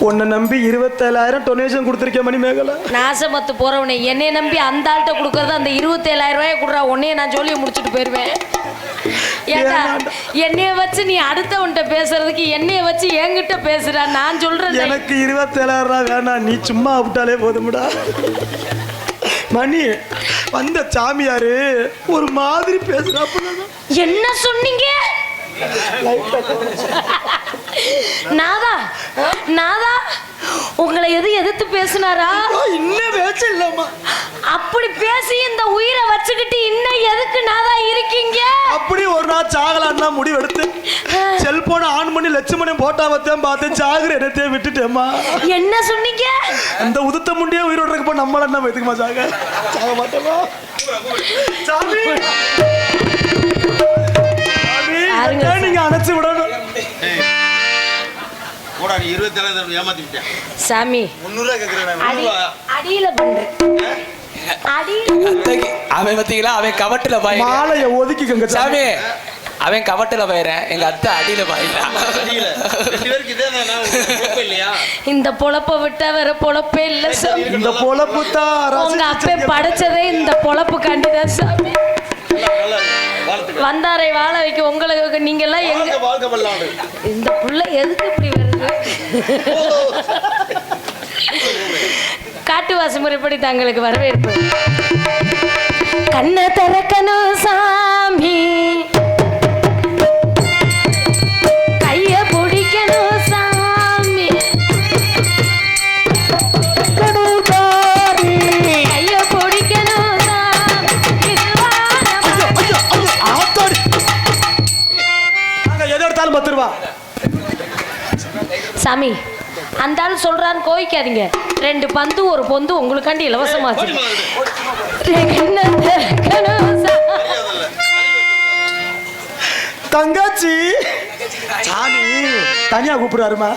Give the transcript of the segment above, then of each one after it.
உன்னை நம்பி 27,000 டொனேஷன் கொடுத்துருக்கேன் மணிமேகலை. நாசமத்து போறவனே என்னைய நம்பி அந்த ஆள்கிட்ட கொடுக்கறது அந்த 27,000 ரூபாயை கொடுறா, உன்னைய நான் சொல்லி முடிச்சுட்டு போயிருவேன். ஏண்டா என்னைய வச்சு நீ அடுத்தவன்கிட்ட பேசுறதுக்கு என்னைய வச்சு என்கிட்ட பேசுறா? நான் சொல்றேன் எனக்கு 27,000 ரூபா வேணாம், நீ சும்மா விட்டாலே போதும்டா. மணி வந்த சாமியாரு ஒரு மாதிரி பேசுறாப்ப. என்ன சொன்னீங்க? நாதா நாதா உங்களை எதிர்த்து பேசினாரா? இன்னும் பேச இல்லம்மா. அப்படி பேசி இந்த உயிரை வச்சுக்கிட்டு இன்னும் எதுக்கு நாதா இருக்கீங்க? அப்படி ஒரு நாள் சாகலான்னா முடிவெடுத்து செல்போனை ஆன் பண்ணி லட்சுமணன் போட்டாவத்தையும் பார்த்து சாகுற இடத்தையும் விட்டுட்டேம்மா. என்ன சொன்னீங்க? அந்த உதுத்த முண்டியே உயிரோடு இருக்கப்போ நம்மள என்ன எதுக்குமா சாக மாட்டோமா? சாமி நீங்க அணைச்சு விடணும். சாமி அடியில பண்றேன். அவன் பத்தீங்களா? அவன் கவட்டுல பாய் மாலைய ஒதுக்கிக்கங்க சாமி. அவன் கவட்டுல பாயிறேன், எங்க அத்தை அடியில பாயில. இந்த பொழப்ப விட்டா வேற பொழப்பே இல்ல சாமி. இந்த பொழப்பு தான் உங்க அப்பே படைச்சதே இந்த பொழப்பு கண்டிதான் சாமி. வந்தாரை வாழ வைக்க உங்களுக்கு நீங்க எல்லாம் எங்க இந்த புள்ள எதுக்கு இப்படி வருது? காட்டுவாசி முறைப்படி தங்களுக்கு வரவேற்பு. கண்ணை திறக்கணும் சாமி, கைய பிடிக்கணும் சாமி, கைய பிடிக்கணும் சாமி. அந்த ஆள் சொல்றான்னு கோவிக்காதீங்க. 2 பந்து ஒரு பொந்து உங்களுக்காண்டி இலவசமாச்சு. தங்காச்சி சாமி தனியா கூப்பிடுறாருமா.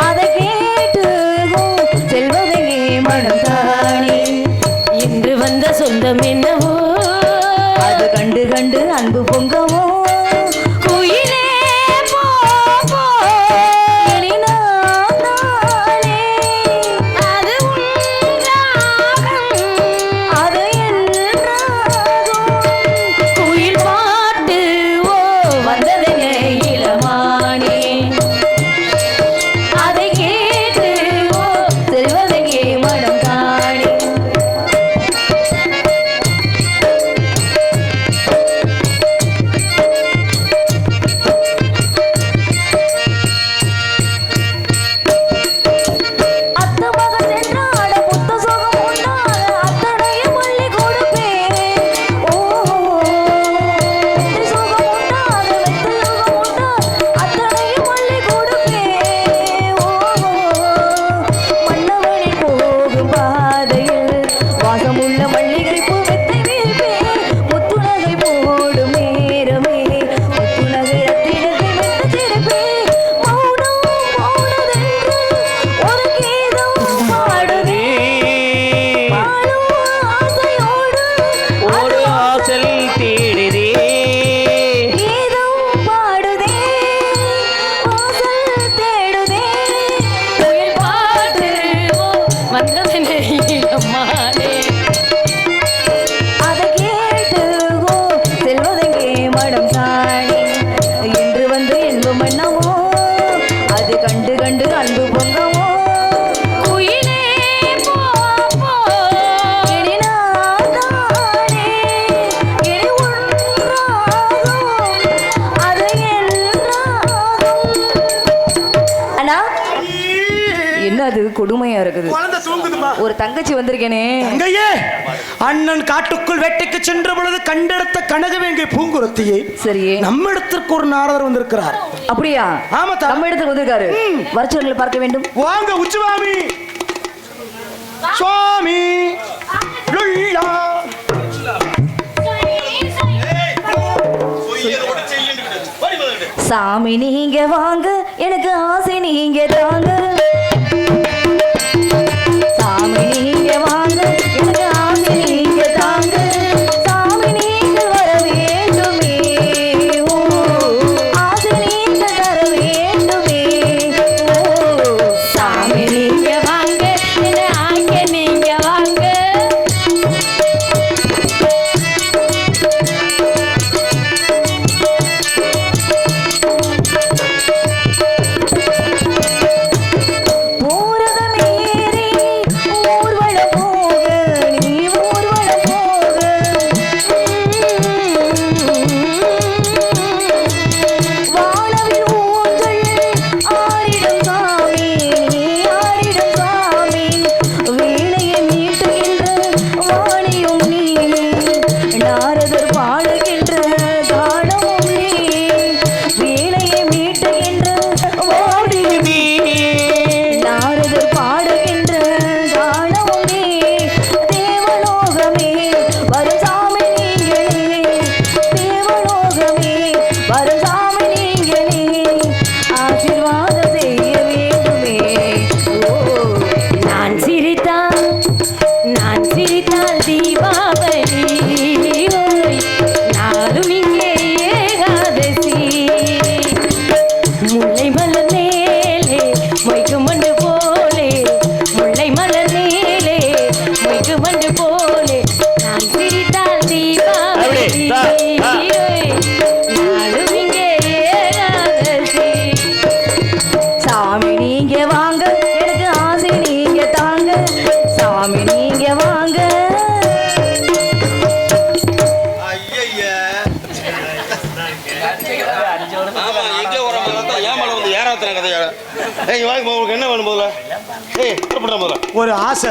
அதை கேட்டு செல்வதே மனம் தானே இன்று வந்த சொந்தம் என்னவோ அது கண்டு கண்டு அன்பு பொங்கவோ குயிலே போ போ எனினாலே அது உன்றாகம் அது என்றாகும் குயில் பாட்டு ஓ வந்ததென இளமானே அதை கேட்டு ஓ செல்வதே மனம் தானே. கொடுமையா இருக்குது. ஒரு தங்கச்சி வந்திருக்கேனே. அண்ணன் காட்டுக்குள் வேட்டைக்கு சென்ற பொழுது கண்டெடுத்த கனகவேங்கை பூங்குரத்தியை சரி நம்ம இடத்திற்கு ஒரு நாரதர் வந்திருக்கிறார். அப்படியா? ஆமா, நம்ம இடத்துக்கு வந்திருக்காரு. வருஷங்களை பார்க்க வேண்டும். வாங்க உச்சுவாமி சுவாமி சாமி நீங்க வாங்க, எனக்கு ஆசை நீங்க தாங்க. சாமி நீங்க வாங்க, எனக்கு ஆசை நீங்க தாங்க. சாமி நீங்க நாளும் இங்கே ஏகாதசி. சாமி நீங்க வாங்க, எனக்கு ஆசை நீங்க தாங்க, சாமி நீங்க வாங்க. என்ன வேணும் முதல்ல? ஒரு ஆசை,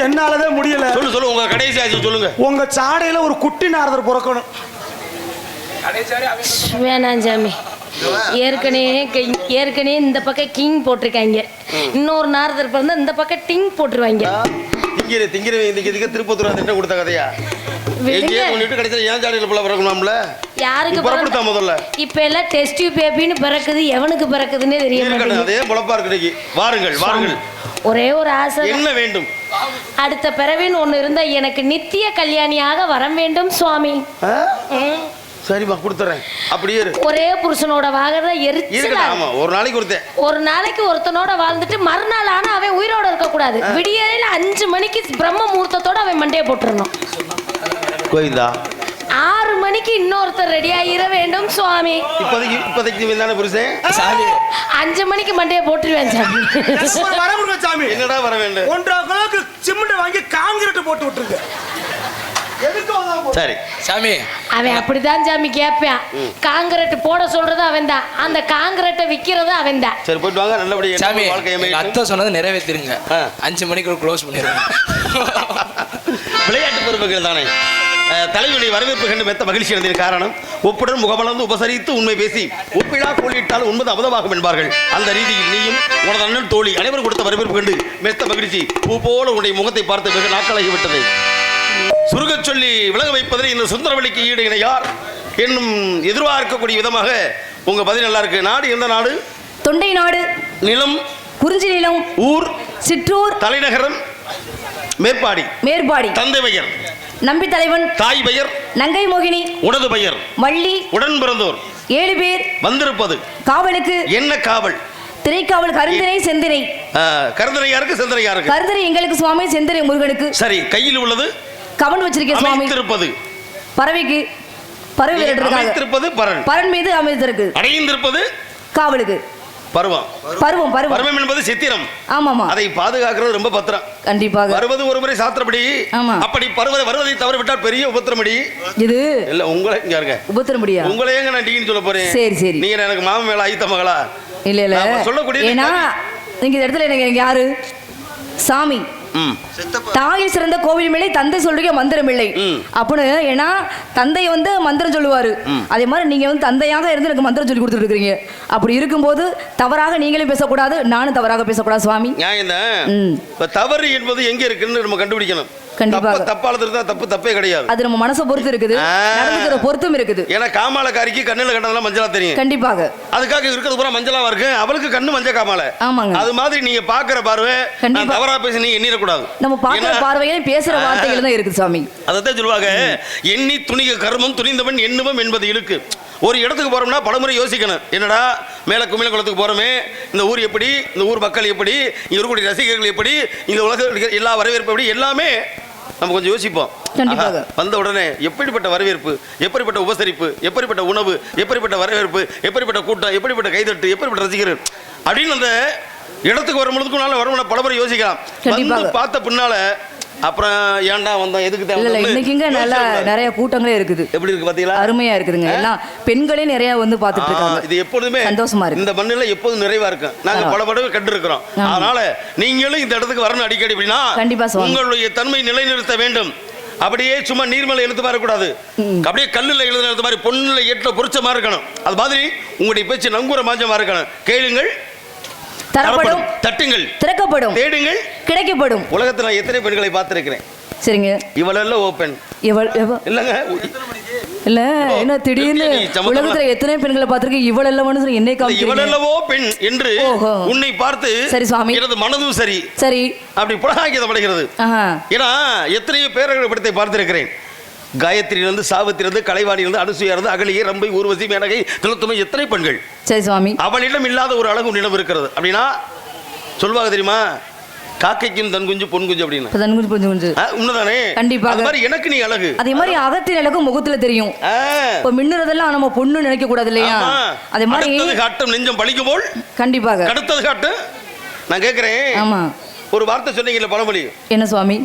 என்னாலதான் முடியல. சொல்லு சொல்லு, உங்க கடைசி ஆசை சொல்லுங்க. உங்க சாடையில ஒரு குட்டி நாரதர் பிறக்கணும். வேணாம் சாமி, ஏற்கனவே இந்த பக்கம் கிங் போட்டிருக்காங்க, இன்னொரு நாரதர் பிறந்தா இந்த பக்கம் டிங் போட்டுருவாங்க. திங்கிற திருப்பத்தூர் திட்டம் கொடுத்த கதையா? யாருக்கு முதல்ல இப்ப எல்லாம் டெஸ்ட் பேபின்னு பிறக்குது, எவனுக்கு பிறக்குதுன்னே தெரியும். வாருங்கள் வாருங்கள். ஒரே ஒரு ஆசை, என்ன வேண்டும்? அடுத்த பிறவின்னு ஒண்ணு இருந்தா எனக்கு நித்திய கல்யாணியாக வர வேண்டும் சுவாமி. சரிமா, கொடுத்துறேன். அப்படியே ஒரே புருஷனோட வாகன எரிச்சலா. ஒரு நாளைக்கு கொடுத்தேன். ஒரு நாளைக்கு ஒருத்தனோட வாழ்ந்துட்டு மறுநாள் ஆனா அவன் உயிரோட இருக்க கூடாது. விடியல 5 மணிக்கு பிரம்ம முகூர்த்தத்தோட அவன் மண்டையை போட்டுறணும். 6 மணிக்கு இன்னொருத்தர் ரெடி ஆகிட வேண்டும் சுவாமி. இப்போதைக்கு தானே புருஷன். 5 மணிக்கு மண்டையை போட்டுருவேன் சாமி. என்னடா வர வேண்டும்? 1.5 கிலோக்கு சிமெண்ட் வாங்கி காங்கிரீட் போட்டு விட்டுருக்கு. சரி சாமி, அவன் அப்படிதான் சாமி கேட்பான். காங்கிரீட் போட சொல்றது அவன் தான், அந்த காங்கிரீட்டை விக்கிறது அவன் தான். சரி, போயிட்டு வாங்க. நல்லபடியா சாமி, அத்தை சொன்னது நிறைவேற்றிருங்க. 5 மணிக்கு க்ளோஸ் பண்ணிடுங்க. விளையாட்டு பொறுப்புகள் தானே. தலைவனுடைய வரவேற்பு கண்டு மெத்த மகிழ்ச்சி அடைந்ததின் காரணம், ஒப்புடன் முகமலர்ந்து உபசரித்து உண்மை பேசி ஒப்பிழா கோலிட்டால் உண்பது அபதமாகும் என்பார்கள். அந்த ரீதியில் நீயும் உனது அண்ணன் தோழி அனைவரும் கொடுத்த வரவேற்பு கண்டு மெத்த மகிழ்ச்சி. பூ போல உன்னுடைய முகத்தை பார்த்து வெகு நாட்களாகி விட்டது. சுருக சொல்லி விலக வைப்பதில் இந்த சுந்தரவழிக்கு ஈடு இணையார் என்னும் எதிர்பார்க்கக்கூடிய விதமாக உங்க பதில் நல்லா இருக்கு. நாடு எந்த நாடு? தொண்டை நாடு. நிலம்? குறிஞ்சி நிலம். ஊர்? சிற்றூர். தலைநகரம்? மேற்பாடி. மேற்பாடி. தந்தை பெயர்? நம்பி தலைவன். தாய் பெயர்? நங்கை மோகினி. உனது பெயர்? வள்ளி. உடன் பிறந்தோர்? 7 பேர். வந்திருப்பது? காவலுக்கு. என்ன காவல்? திரைக்காவல். கருந்தினை செந்தினை. கருந்தினை யாருக்கு, செந்தினை யாருக்கு? கருந்தினை எங்களுக்கு சுவாமி, செந்தினை முருகனுக்கு. சரி, கையில் உள்ளது? கவன் வச்சிருக்கேன் சுவாமி. அமைத்திருப்பது? பறவைக்கு. பறவை விரட்டுறதுக்காக. அமைத்திருப்பது பறன். பறன் மீது அமைந்திருக்கு. அடைந்திருப்பது? காவலுக்கு. பருவம். பருவம். பருவம். பருவம் என்பது சித்திரம். ஆமாமா. அதை பாதுகாக்கிறது ரொம்ப பத்திரம். கண்டிப்பாக. வருவது ஒரு முறை சாத்திரப்படி. அப்படி வருவதை தவற விட்டால் பெரிய உபத்திரமடி. இது இல்ல உங்களை இங்க இருக்க உபத்திரமடியா? உங்களை ஏங்க நான் டீன்னு சொல்ல போறேன். சரி சரி. நீங்க எனக்கு மாமன் மேல ஐத்த மகளா? இல்ல இல்ல சொல்லக்கூடிய. ஏன்னா நீங்க இந்த இடத்துல எனக்கு யாரு? சாமி. தாயில் சிறந்த கோவில் இல்லை, தந்தை சொல்றீங்க மந்திரம் இல்லை அப்படின்னு. ஏன்னா தந்தை வந்து மந்திரம் சொல்லுவாரு, அதே மாதிரி நீங்க வந்து தந்தையாக இருந்து எனக்கு மந்திரம் சொல்லி கொடுத்துட்டு இருக்கீங்க. அப்படி இருக்கும்போது தவறாக நீங்களும் பேசக்கூடாது, நானும் தவறாக பேசக்கூடாது சுவாமி. தவறு என்பது எங்க இருக்குன்னு நம்ம கண்டுபிடிக்கணும். கண்டிப்பாக. தப்பால இருந்தா தப்பு தப்பே கிடையாது. அது நம்ம மனசை பொறுத்து இருக்குது, நடந்துக்கிற பொறுத்தும் இருக்குது. ஏன்னா காமாலக்காரிக்கு கண்ணுல கண்டதெல்லாம் மஞ்சளா தெரியும். கண்டிப்பாக. அதுக்காக இருக்கிறது பூரா மஞ்சளா இருக்கு, அவளுக்கு கண்ணு மஞ்சள் காமால. ஆமாங்க. அது மாதிரி நீங்க பாக்குற பார்வை தவறா பேசி நீங்க எண்ணிடக்கூடாது. நம்ம பாக்குற பார்வையில பேசுற வார்த்தைகள் தான் இருக்குது சாமி. அதான் சொல்லுவாங்க, எண்ணி துணிக கர்மம் துணிந்தவன் எண்ணுவம் என்பது இருக்கு. ஒரு இடத்துக்கு போறோம்னா பலமுறை யோசிக்கணும். என்னடா மேல குமிழ குளத்துக்கு போறோமே, இந்த ஊர் எப்படி, இந்த ஊர் மக்கள் எப்படி, இங்க இருக்கக்கூடிய ரசிகர்கள் எப்படி, இந்த உலக எல்லா வரவேற்பு எப்படி, எல்லாமே நம்ம கொஞ்சம் யோசிப்போம். வந்த உடனே எப்படிப்பட்ட வரவேற்பு, எப்படிப்பட்ட உபசரிப்பு, எப்படிப்பட்ட உணவு, எப்படிப்பட்ட வரவேற்பு, எப்படிப்பட்ட கூட்டம், எப்படிப்பட்ட கைதட்டு, எப்படிப்பட்ட ரசிகர்கள் அப்படின்னு அந்த இடத்துக்கு வரும்பொழுதுக்கு வருமான பலமுறை யோசிக்கலாம். பார்த்த பின்னால அப்புறம் ஏன்டா வந்தோம், எதுக்கு தேவை. இன்னைக்குங்க நல்லா நிறைய கூட்டங்களே இருக்குது. எப்படி இருக்கு பாத்தீங்களா? அருமையா இருக்குதுங்க. எல்லாம் பெண்களே நிறைய வந்து பாத்துட்டு இருக்காங்க. இது எப்போதுமே சந்தோஷமா இருக்கு. இந்த மண்ணில எப்போதும் நிறைவா இருக்கும். நாங்க பல படவை கண்டு இருக்கிறோம். அதனால நீங்களும் இந்த இடத்துக்கு வரணும் அடிக்கடி. அப்படின்னா உங்களுடைய தன்மை நிலைநிறுத்த வேண்டும். அப்படியே சும்மா நீர்மலை எழுத்து மாதிரி கூடாது, அப்படியே கல்லுல எழுதுன எழுத்து மாதிரி பொண்ணுல எட்டுல பொறிச்சமா இருக்கணும். அது மாதிரி உங்களுடைய பேச்சு நங்கூர மாஞ்சமா இருக்கணும். கேளுங்கள், தரப்படும், தட்டுங்கள், திறக்கப்படும், தேடுங்கள், கிடைக்கப்படும். உலகத்துல நான் எத்தனை பெண்களை பார்த்திருக்கிறேன். சரிங்க, இவளெல்லாம் ஓபன் இல்லங்க இல்ல என்ன திடீர்னு உலகத்துல எத்தனை பெண்களை பார்த்திருக்கேன், இவளெல்லாம் என்னை காமிக்கிறீங்க. இவளெல்லவோ பெண் என்று உன்னை பார்த்து சரி சுவாமி எனது மனதும் சரி சரி அப்படி புலகாங்கிதப்படுகிறது. ஏன்னா எத்தனையோ பேரர்கள் படத்தை பார்த்திருக்கிறேன். காயத்ரியிலிருந்து, சாவித்திலிருந்து, கலைவாணியிலிருந்து, அனுசூயிலிருந்து, அகலியை, ரம்பை, ஊர்வசி, மேனகை, திலத்துமை, எத்தனை பெண்கள். சரி சுவாமி, அவளிடம் இல்லாத ஒரு அழகு நினைவு இருக்கிறது. அப்படின்னா சொல்வாங்க தெரியுமா, காக்கைக்கும் தன் குஞ்சு பொன் குஞ்சு அப்படின்னு இப்ப தன் குஞ்சு குஞ்சு உண்மைதானே? கண்டிப்பா. அது மாதிரி எனக்கு நீ அழகு. அதே மாதிரி அகத்தின் அழகு முகத்துல தெரியும். இப்ப மின்னுறதெல்லாம் நம்ம பொண்ணு நினைக்க கூடாது இல்லையா? அதே மாதிரி அடுத்தது காட்டும் நெஞ்சம் பழிக்கு போல் கண்டிப்பாக அடுத்தது காட்டு. நான் கேட்கிறேன், ஆமா ஒரு வார்த்தை சொன்னீங்கல்ல பழமொழி, என்ன சுவாமி?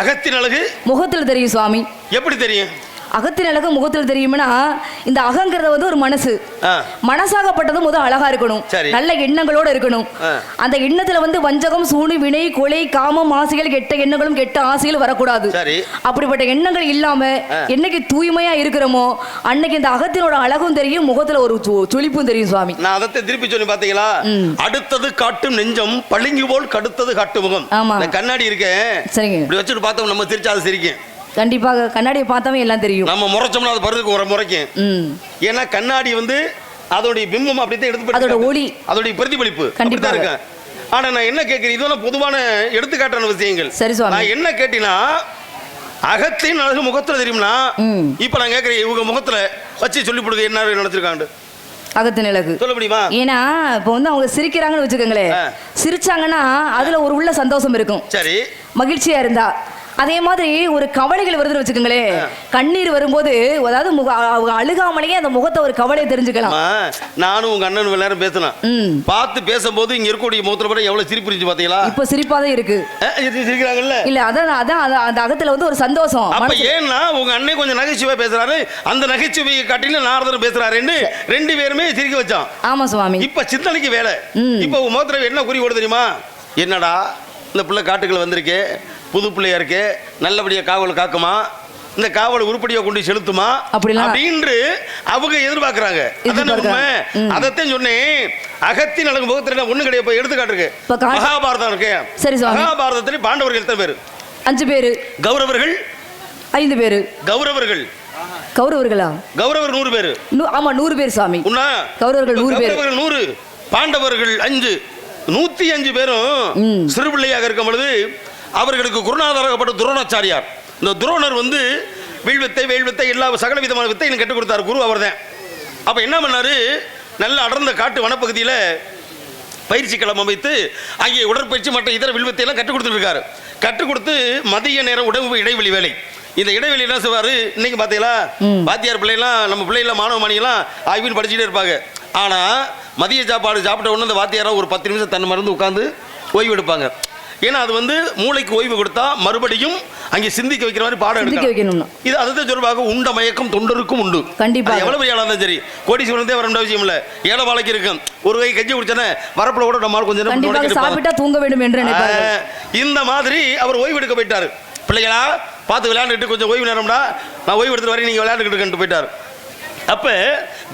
அகத்தின் அழகு முகத்துல தெரியும் சுவாமி. எப்படி தெரியும்? அகத்தின் அழகு முகத்தில் தெரியும்னா, இந்த அகங்கிறத வந்து ஒரு மனசு, மனசாகப்பட்டது முதல் அழகா இருக்கணும், நல்ல எண்ணங்களோட இருக்கணும். அந்த எண்ணத்துல வந்து வஞ்சகம், சூனி, வினை, கொலை, காமம், ஆசைகள், கெட்ட எண்ணங்களும் கெட்ட ஆசைகள் வரக்கூடாது. அப்படிப்பட்ட எண்ணங்கள் இல்லாம என்னைக்கு தூய்மையா இருக்கிறோமோ அன்னைக்கு இந்த அகத்தினோட அழகும் தெரியும், முகத்துல ஒரு சுளிப்பும் தெரியும் சுவாமி. நான் அதை திருப்பி சொல்லி பாத்தீங்களா? அடுத்தது காட்டும் நெஞ்சம் பளிங்கு போல் கடுத்தது காட்டும் முகம். ஆமா, கண்ணாடி இருக்கேன், சரிங்க, இப்படி வச்சுட்டு பார்த்தோம் நம்ம சிரிச்சா அது சிரிக்கும். கண்டிப்பாக கண்ணாடியை பார்த்தாவே எல்லாம் தெரியும். நம்ம முறைச்சோம்னா அது பருதுக்கு ஒரு முறைக்கும். ஏன்னா கண்ணாடி வந்து அதோடைய பிம்பம் அப்படித்தான் எடுத்து, அதோட ஒளி, அதோடைய பிரதிபலிப்பு கண்டிப்பா இருக்கு. ஆனா நான் என்ன கேட்கிறேன், இதெல்லாம் பொதுவான எடுத்துக்காட்டான விஷயங்கள். சரி சுவாமி. நான் என்ன கேட்டினா, அகத்தின் அழகு முகத்துல தெரியும்னா, இப்ப நான் கேட்கிறேன், இவங்க முகத்துல வச்சு சொல்லி கொடுக்க என்ன நினைச்சிருக்காங்க? அகத்தின் அழகு சொல்ல முடியுமா? ஏன்னா இப்போ வந்து அவங்க சிரிக்கிறாங்கன்னு வச்சுக்கோங்களேன், சிரிச்சாங்கன்னா அதுல ஒரு உள்ள சந்தோஷம் இருக்கும், சரி, மகிழ்ச்சியா இருந்தா. அதே மாதிரி ஒரு கவலைகள் வருதுன்னு வச்சுக்கோங்களேன், கண்ணீர் வரும்போது அதாவது அழுகாமலேயே அந்த முகத்தை ஒரு கவலையை தெரிஞ்சுக்கலாம். நானும் உங்க அண்ணன் எல்லாரும் பேசலாம், பார்த்து பேசும்போது இங்க இருக்கக்கூடிய முகத்துல பாரு எவ்வளவு சிரிப்பு இருந்துச்சு பாத்தீங்களா? இப்ப சிரிப்பாதான் இருக்கு, சிரிக்கிறாங்கல்ல. இல்ல அதான் அந்த அகத்துல வந்து ஒரு சந்தோஷம். அப்ப ஏன்னா உங்க அண்ணன் கொஞ்சம் நகைச்சுவை பேசுறாரு, அந்த நகைச்சுவையை காட்டிலும் நாரதர் பேசுறாருன்னு ரெண்டு பேருமே சிரிக்க வச்சான். ஆமா சுவாமி. இப்ப சிந்தனைக்கு வேலை. இப்ப உங்க முகத்துல என்ன குறி ஓடு தெரியுமா? என்னடா இந்த பிள்ளை காட்டுக்குள்ள வந்திருக்கு, புது பிள்ளையா இருக்கு, நல்லபடியா காவல் காக்குமா, இந்த காவல் உருப்படியா கொண்டு செலுத்துமா அப்படின்னு அவங்க எதிர்பார்க்கறாங்க. அதத்தான் சொன்னேன், அகத்தின் அழகு முகத்துல ஒண்ணு கிடையாது. எடுத்துக்காட்டுருக்கு மகாபாரதம் இருக்கு. மகாபாரதத்துல பாண்டவர்கள் எத்தனை பேரு? 5 பேரு. கௌரவர்கள் 5 பேரு. கௌரவர்கள் கௌரவர்களா? கௌரவர் 100 பேரு. ஆமா 100 பேர் சாமி. கௌரவர்கள் 100 பேர். கௌரவர்கள் 100, பாண்டவர்கள் 5, 105 பேரும் சிறு பிள்ளையாக இருக்கும் பொழுது அவர்களுக்கு குருநாதராகப்பட்ட துரோணாச்சாரியார். இந்த துரோணர் வந்து வில்வித்தை, வேள்வித்தை, எல்லா சகல விதமான வித்தையும் கற்றுக் கொடுத்தார். குரு அவர் தான். அப்ப என்ன பண்ணாரு, நல்ல அடர்ந்த காட்டு வனப்பகுதியில பயிற்சி களம் அமைத்து அங்கே உடற்பயிற்சி மற்ற இதர வில்வித்தை எல்லாம் கற்றுக் கொடுத்துட்டு இருக்காரு. கற்றுக் கொடுத்து மதிய நேரம் உணவு இடைவெளி வேலை, இந்த இடைவெளி என்ன செய்வாரு, இன்னைக்கு பாத்தீங்களா வாத்தியார் பிள்ளைலாம் நம்ம பிள்ளைலாம் மாணவ மாணிகளாம் ஆய்வுன்னு படிச்சுட்டே இருப்பாங்க. ஆனா மதிய சாப்பாடு சாப்பிட்ட உடனே அந்த வாத்தியாரா ஒரு 10 நிமிஷம் தன்னை மறந்து உட்காந்து ஓய்வு எடுப்பாங்க. ஏன்னா அது வந்து மூளைக்கு ஓய்வு கொடுத்தா மறுபடியும் அங்கே சிந்திக்க வைக்கிற மாதிரி பாடம் எடுக்கணும். இது அதுதான் சொல்லுவாங்க, உண்ட மயக்கம் தொண்டருக்கும் உண்டு. கண்டிப்பா எவ்வளவு பெரிய ஆளா சரி, கோடீஸ்வரன் வர விஷயம் இல்ல, ஏழை வாழைக்கு இருக்கும். ஒரு கை கஞ்சி குடிச்சானே வரப்புல கூட நம்ம கொஞ்சம் சாப்பிட்டா தூங்க வேண்டும் என்று நினைப்பாரு. இந்த மாதிரி அவர் ஓய்வு எடுக்க போயிட்டாரு. பிள்ளைகளா பார்த்து விளையாண்டுட்டு கொஞ்சம் ஓய்வு நேரம்டா, நான் ஓய்வு எடுத்து வரை நீங்க விளையாண்டுக்கிட்டு போயிட்டாரு. அப்ப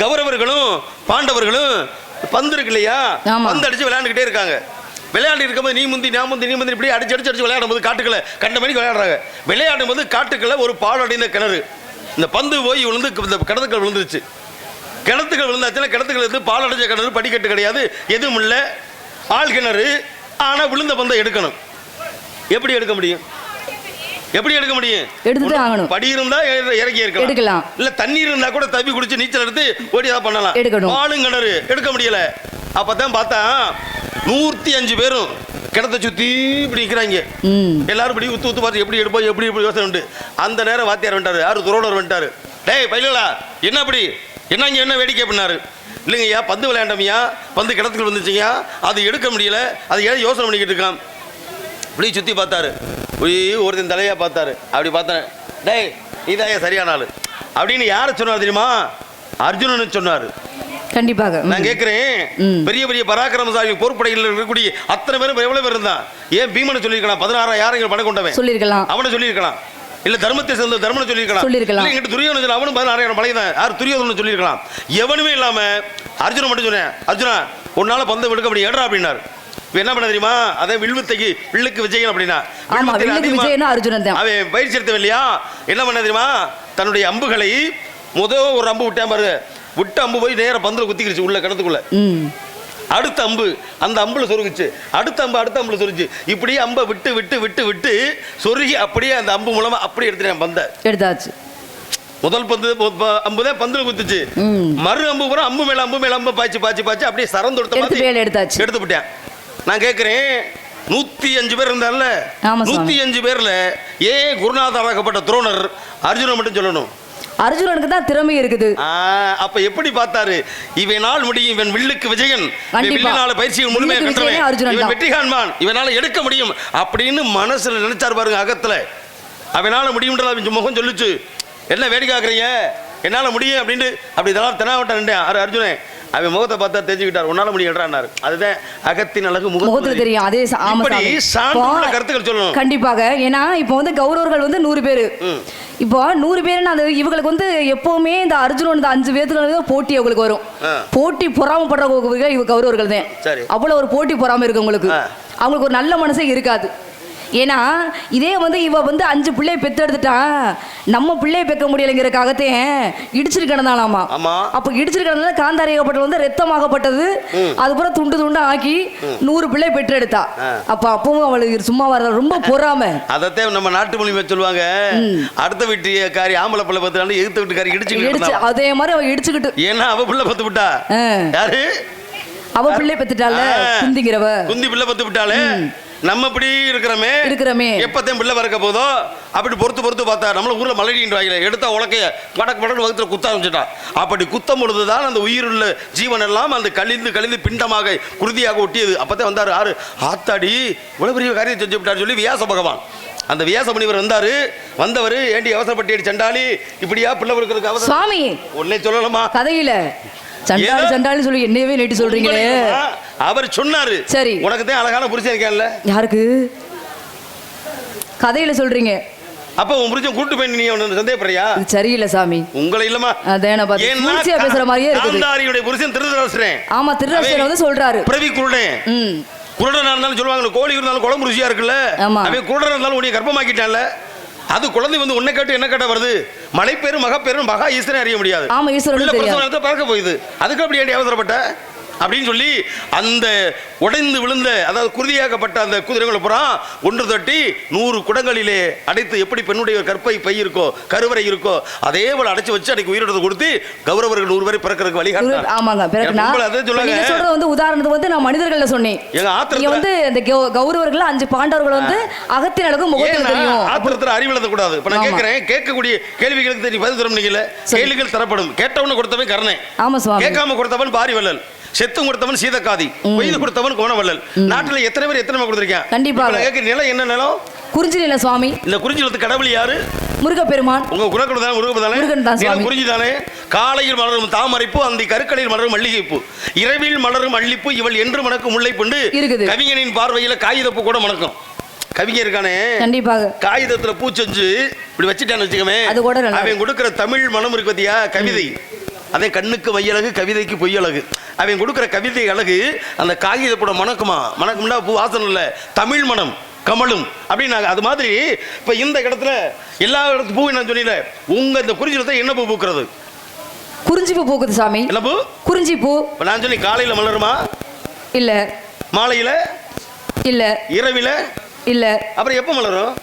கௌரவர்களும் பாண்டவர்களும் பந்து இருக்கு இல்லையா, பந்து அடிச்சு விளையாண்டுக்கிட்டே இருக்காங்க. விளையாண்டு இருக்கும்போது நீ முந்தி நான் முந்தி நீ முந்தி இப்படி அடிச்சு அடிச்சு அடிச்சு விளையாடும் போது காட்டுக்களை கண்ட மணிக்கு விளையாடுறாங்க. விளையாடும் போது காட்டுக்களை ஒரு பால் அடைந்த கிணறு, இந்த பந்து போய் விழுந்து இந்த கிணத்துக்கள் விழுந்துருச்சு. கிணத்துக்கள் விழுந்தாச்சுன்னா கிணத்துக்கள் இருந்து பால் அடைஞ்ச கிணறு, படிக்கட்டு கிடையாது, எதுவும் இல்லை, ஆள் கிணறு. ஆனா விழுந்த பந்தை எடுக்கணும். எப்படி எடுக்க முடியும்? எப்படி எடுக்க முடியும்? எடுத்துட்டு ஆகணும். படி இருந்தா இறக்கி எடுக்கலாம், இல்ல தண்ணீர் இருந்தா கூட தப்பி குடிச்சு நீச்சல் எடுத்து ஓடி தான் பண்ணலாம். எடுக்கணும். பாலும் கிணறு எடுக்க முடியல. அப்பதான் பார்த்தா 105 பேரும் கிணத்தை சுத்தி இப்படி நிற்கிறாங்க. எல்லாரும் இப்படி உத்து உத்து பார்த்து எப்படி எடுப்போம் எப்படி எப்படி யோசனை உண்டு. அந்த நேரம் வாத்தியார் வந்துட்டாரு, யாரு துரோணர் வந்துட்டாரு. டேய் பையலா என்ன அப்படி என்ன இங்க என்ன வேடிக்கை பண்ணாரு? இல்லைங்கய்யா பந்து விளையாண்டமையா, பந்து கிணத்துக்கு வந்துச்சுங்கய்யா, அது எடுக்க முடியல, அது ஏன் யோசனை பண்ணிக்கிட்டு இருக்கான். இப்படி சுத்தி பார்த்தாரு, ஒருத்தன் தலையா பார்த்தாரு. அப்படி பார்த்தேன், டேய் இதாயா சரியான ஆளு அப்படின்னு யாரை சொன்னார் தெரியுமா? அர்ஜுனன் சொன்னாரு. கண்டிப்பாக நான் கேட்கிறேன், பெரிய பெரிய பராக்கிரமசாலி போர்ப்படையில் இருக்கக்கூடிய அத்தனை பேரும் எவ்வளவு பேர் இருந்தான்? ஏன் பீமனை சொல்லியிருக்கலாம், 16,000 பணம் கொண்டவன் சொல்லியிருக்கலாம், அவனை சொல்லியிருக்கலாம். இல்ல தர்மத்தை சேர்ந்த தர்மனை சொல்லியிருக்கலாம். இங்கிட்டு துரியோதனன் அவனும் 16,000 பழகி தான், யார் துரியோதனன் சொல்லியிருக்கலாம். எவனுமே இல்லாம அர்ஜுனன் மட்டும் சொன்னேன், அர்ஜுனா உன்னால பந்தம் எடுக்க முடியும் ஏடா அப்படின்னாரு. என்ன பண்ண தெரியுமா? அதே வில்வித்தைக்கு வில்லுக்கு விஜயன் அப்படின்னா அவன் பயிற்சி எடுத்தவன் இல்லையா? என்ன பண்ண தெரியுமா? தன்னுடைய அம்புகளை முதல் ஒரு அம்பு விட்டான் பாருங்க, விட்டு அம்பு போய் நேர பந்துல குத்திக்கிடுச்சு உள்ள கிணத்துக்குள்ள. அடுத்த அம்பு அந்த அம்புல சொருகுச்சு, அடுத்த அம்புல சொருச்சு. இப்படியே அம்பை விட்டு விட்டு விட்டு விட்டு சொருகி அப்படியே அந்த அம்பு மூலமா அப்படியே எடுத்துட்டேன் பந்தை. எடுத்தாச்சு. முதல் பந்து அம்புதான் பந்துல குத்துச்சு. மறு அம்பு பூரா அம்பு மேல அம்பு பாய்ச்சி பாய்ச்சி பாய்ச்சி அப்படியே சரந்து எடுத்து விட்டேன். நான் கேட்கிறேன், 105 பேர் இருந்தார்ல, ஆமா சுவாமி. 105 பேர்ல ஏன் குருநாதராகப்பட்ட துரோணர் அர்ஜுனன் மட்டும் சொல்லணும்? அர்ஜுனனுக்கு தான் திறமை இருக்குது. அப்ப எப்படி பார்த்தாரு? இவனால் முடியும், இவன் வில்லுக்கு விஜயன், கண்டிப்பா. வில்லினால பயிற்சியின் முழுமையை வில்லுக்கு கற்றவன், விஜயனே அர்ஜுனன் இவன் தான். வெற்றிகான்மான், இவனால எடுக்க முடியும் அப்படின்னு மனசுல நினைச்சார் பாருங்க. அகத்துல அவனால முடியும்ன்றது அவன் முகம் சொல்லுச்சு. என்ன வேடிக்கை ஆக்குறீங்க, என்னால முடியும் அப்படின்னு அப்படி இதெல்லாம் தெனாவட்ட அர்ஜுனன் அவன் முகத்தை பார்த்தா தெரிஞ்சுக்கிட்டார், உன்னால முடியும்ன்றார். அதுதான் அகத்தின் அழகு, முகத்துல தெரியும். அதே கருத்துக்கள் சொல்லணும் கண்டிப்பாக. ஏன்னா இப்போ வந்து கௌரவர்கள் வந்து 100 பேர். இப்போ 100 பேர் அது இவங்களுக்கு வந்து எப்பவுமே இந்த அர்ஜுனன் இந்த 5 பேருக்கு போட்டி அவங்களுக்கு வரும். போட்டி பொறாமப்படுறவங்க இவங்க கௌரவர்கள் தான். அவ்வளவு ஒரு போட்டி பொறாம இருக்கு உங்களுக்கு. அவங்களுக்கு ஒரு நல்ல மனசே இருக்காது. ஏன்னா இதே வந்து இவ வந்து 5 பிள்ளையை பெற்றெடுத்துட்டா நம்ம பிள்ளையை பெக்க முடியலைங்கிறக்காகத்தே இடிச்சிட்டு கிடந்தாலாமா. அப்போ இடிச்சிட்டு கிடந்தது காந்தாரியாகப்பட்டது வந்து ரத்தமாகப்பட்டது. அதுக்கப்புறம் துண்டு துண்டு ஆக்கி 100 பிள்ளை பெற்றெடுத்தா. அப்ப அப்பவும் அவளுக்கு சும்மா வர ரொம்ப பொறாம. அதத்தே நம்ம நாட்டு மொழி சொல்லுவாங்க, அடுத்த வீட்டுக்காரி ஆம்பளை பிள்ளை பத்து எதிர்த்து வீட்டுக்காரி இடிச்சு அதே மாதிரி அவ இடிச்சுக்கிட்டு. ஏன்னா அவ பிள்ளை பத்து விட்டா, யாரு அவ பிள்ளை பெத்துட்டால குந்திங்கிறவ குந்தி பிள்ளை பத்து விட்டாலே. நம்ம இப்படி இருக்கிறமே எப்பத்தையும் பிள்ளை வரக்க போதோ அப்படி பொறுத்து பார்த்தா நம்மள ஊர்ல மலடின்னு வாயில எடுத்தா உலக்கைய படக்கு வகுத்துல குத்த ஆரம்பிச்சுட்டா. அப்படி குத்தம் பொழுதுதான் அந்த உயிருள்ள ஜீவன் எல்லாம் அந்த கழிந்து பிண்டமாக குருதியாக ஒட்டியது. அப்பதான் வந்தாரு ஆறு ஆத்தாடி இவ்வளவு பெரிய காரியம் செஞ்சு விட்டாரு சொல்லி வியாச பகவான். அந்த வியாச முனிவர் வந்தவர் ஏண்டி அவசரப்பட்டு சண்டாளி இப்படியா பிள்ளை இருக்கிறதுக்கு அவசரம் சுவாமி உன்னை சொல்லலாமா கதையில சண்டாளி சொல்லி என்னையவே நீட்டி சொல்றீங்களே. அவர் சொன்னாரு, சரி உனக்கு தான் அழகான புருஷன் இருக்கான்ல. யாருக்கு கதையில சொல்றீங்க? அப்ப உன் புருஷன் கூட்டு போய் நீ சந்தேகப்படுறியா? சரியில்லை சாமி, உங்களை இல்லமா பேசுற மாதிரியே இருக்கு. காந்தாரியுடைய புருஷன் திருதராஷ்டிரன். ஆமா, திருதராஷ்டிரன் வந்து சொல்றாரு பிரவி குருடன். குருடனா இருந்தாலும் சொல்லுவாங்க, கோழி இருந்தாலும் குழம்பு ருசியா இருக்குல்ல. அவன் குருடனா இருந்தாலும் உன்னை கர்ப்பமாக்கிட்டான்ல. அது குழந்தை வந்து உன்னை கேட்டு என்ன கேட்ட வருது? மலை பேரு மகப்பேரு மகா ஈஸ்வரன் அறிய முடியாது. ஆமா, ஈஸ்வரன் பார்க்க போகுது. அதுக்கு அப்படி ஏன் அவசரப்பட்ட அப்படின்னு சொல்லி அந்த உடைந்து விழுந்த அதாவது குருதியாக்கப்பட்ட அந்த குதிரைகளை புறம் ஒன்று தட்டி 100 குடங்களிலே அடைத்து எப்படி பெண்ணுடைய கற்பை பை இருக்கோ கருவறை இருக்கோ அதே போல அடைச்சு வச்சு அன்னைக்கு உயிரிழந்து கொடுத்து கௌரவர்கள் 100 பேரை பிறக்கிறதுக்கு வழிகாட்டினார். ஆமாங்க, நீங்க சொல்றது வந்து உதாரணத்துக்கு வந்து நான் மனிதர்கள்ல சொன்னேன். நீங்க வந்து இந்த கௌரவர்கள் 5 பாண்டவர்கள் வந்து அகத்தின் அழகு முகத்தில் தெரியும். ஆத்திரத்துல அறிவிழத கூடாது. இப்ப நான் கேட்கிறேன், கேட்கக்கூடிய கேள்விகளுக்கு தெரியும் பதில் தர முடியல. கேள்விகள் தரப்படும். கேட்டவனு கொடுத்தவன் கருணை, ஆமா சுவாமி. கேட்காம கொடுத்தவன் பாரி வள்ளல், செத்தும் கொடுத்தவன் சீதக்காதி, கொய்து கொடுத்தவன் கோணவள்ளல். நாட்டுல எத்தனை பேர் எத்தனை கொடுத்திருக்கேன்? கண்டிப்பா. நிலம் என்ன நிலம்? குறிஞ்சி நிலம் சுவாமி. இந்த குறிஞ்சி நிலத்து கடவுள் யாரு? முருகப்பெருமான். உங்க குலக்கடவுள் தானே முருகன் தானே? குறிஞ்சி தானே. காலையில் மலரும் தாமரைப்பு, அந்த கருக்கடையில் மலரும் மல்லிகைப்பூ, இரவில் மலரும் அள்ளிப்பூ, இவள் என்று மணக்கும் முல்லை புண்டு. கவிஞனின் பார்வையில காகிதப்பூ கூட மணக்கும். கவிஞர் இருக்கானே, கண்டிப்பாக காகிதத்துல பூ செஞ்சு இப்படி வச்சுட்டான்னு வச்சுக்கவே, அவன் கொடுக்கிற தமிழ் மனம் இருக்கு பத்தியா, கவிதை. அதே கண்ணுக்கு மையழகு, கவிதைக்கு பொய்யழகு. அவன் கொடுக்குற கவிதை அழகு அந்த காகித கூட மணக்குமா. மணக்கும்னா பூ வாசனை இல்லை, தமிழ் மனம் கமலும் அப்படின்னாங்க. அது மாதிரி இப்போ இந்த இடத்துல எல்லா இடத்து பூ நான் சொன்னீங்க. உங்க இந்த குறிஞ்சி என்ன பூ பூக்கிறது? குறிஞ்சி பூ பூக்குது சாமி. என்ன பூ? குறிஞ்சி பூ. நான் சொன்னேன் காலையில் மலருமா? இல்ல. மாலையில்? இல்ல. இரவில? இல்ல. அப்புறம் எப்போ மலரும்?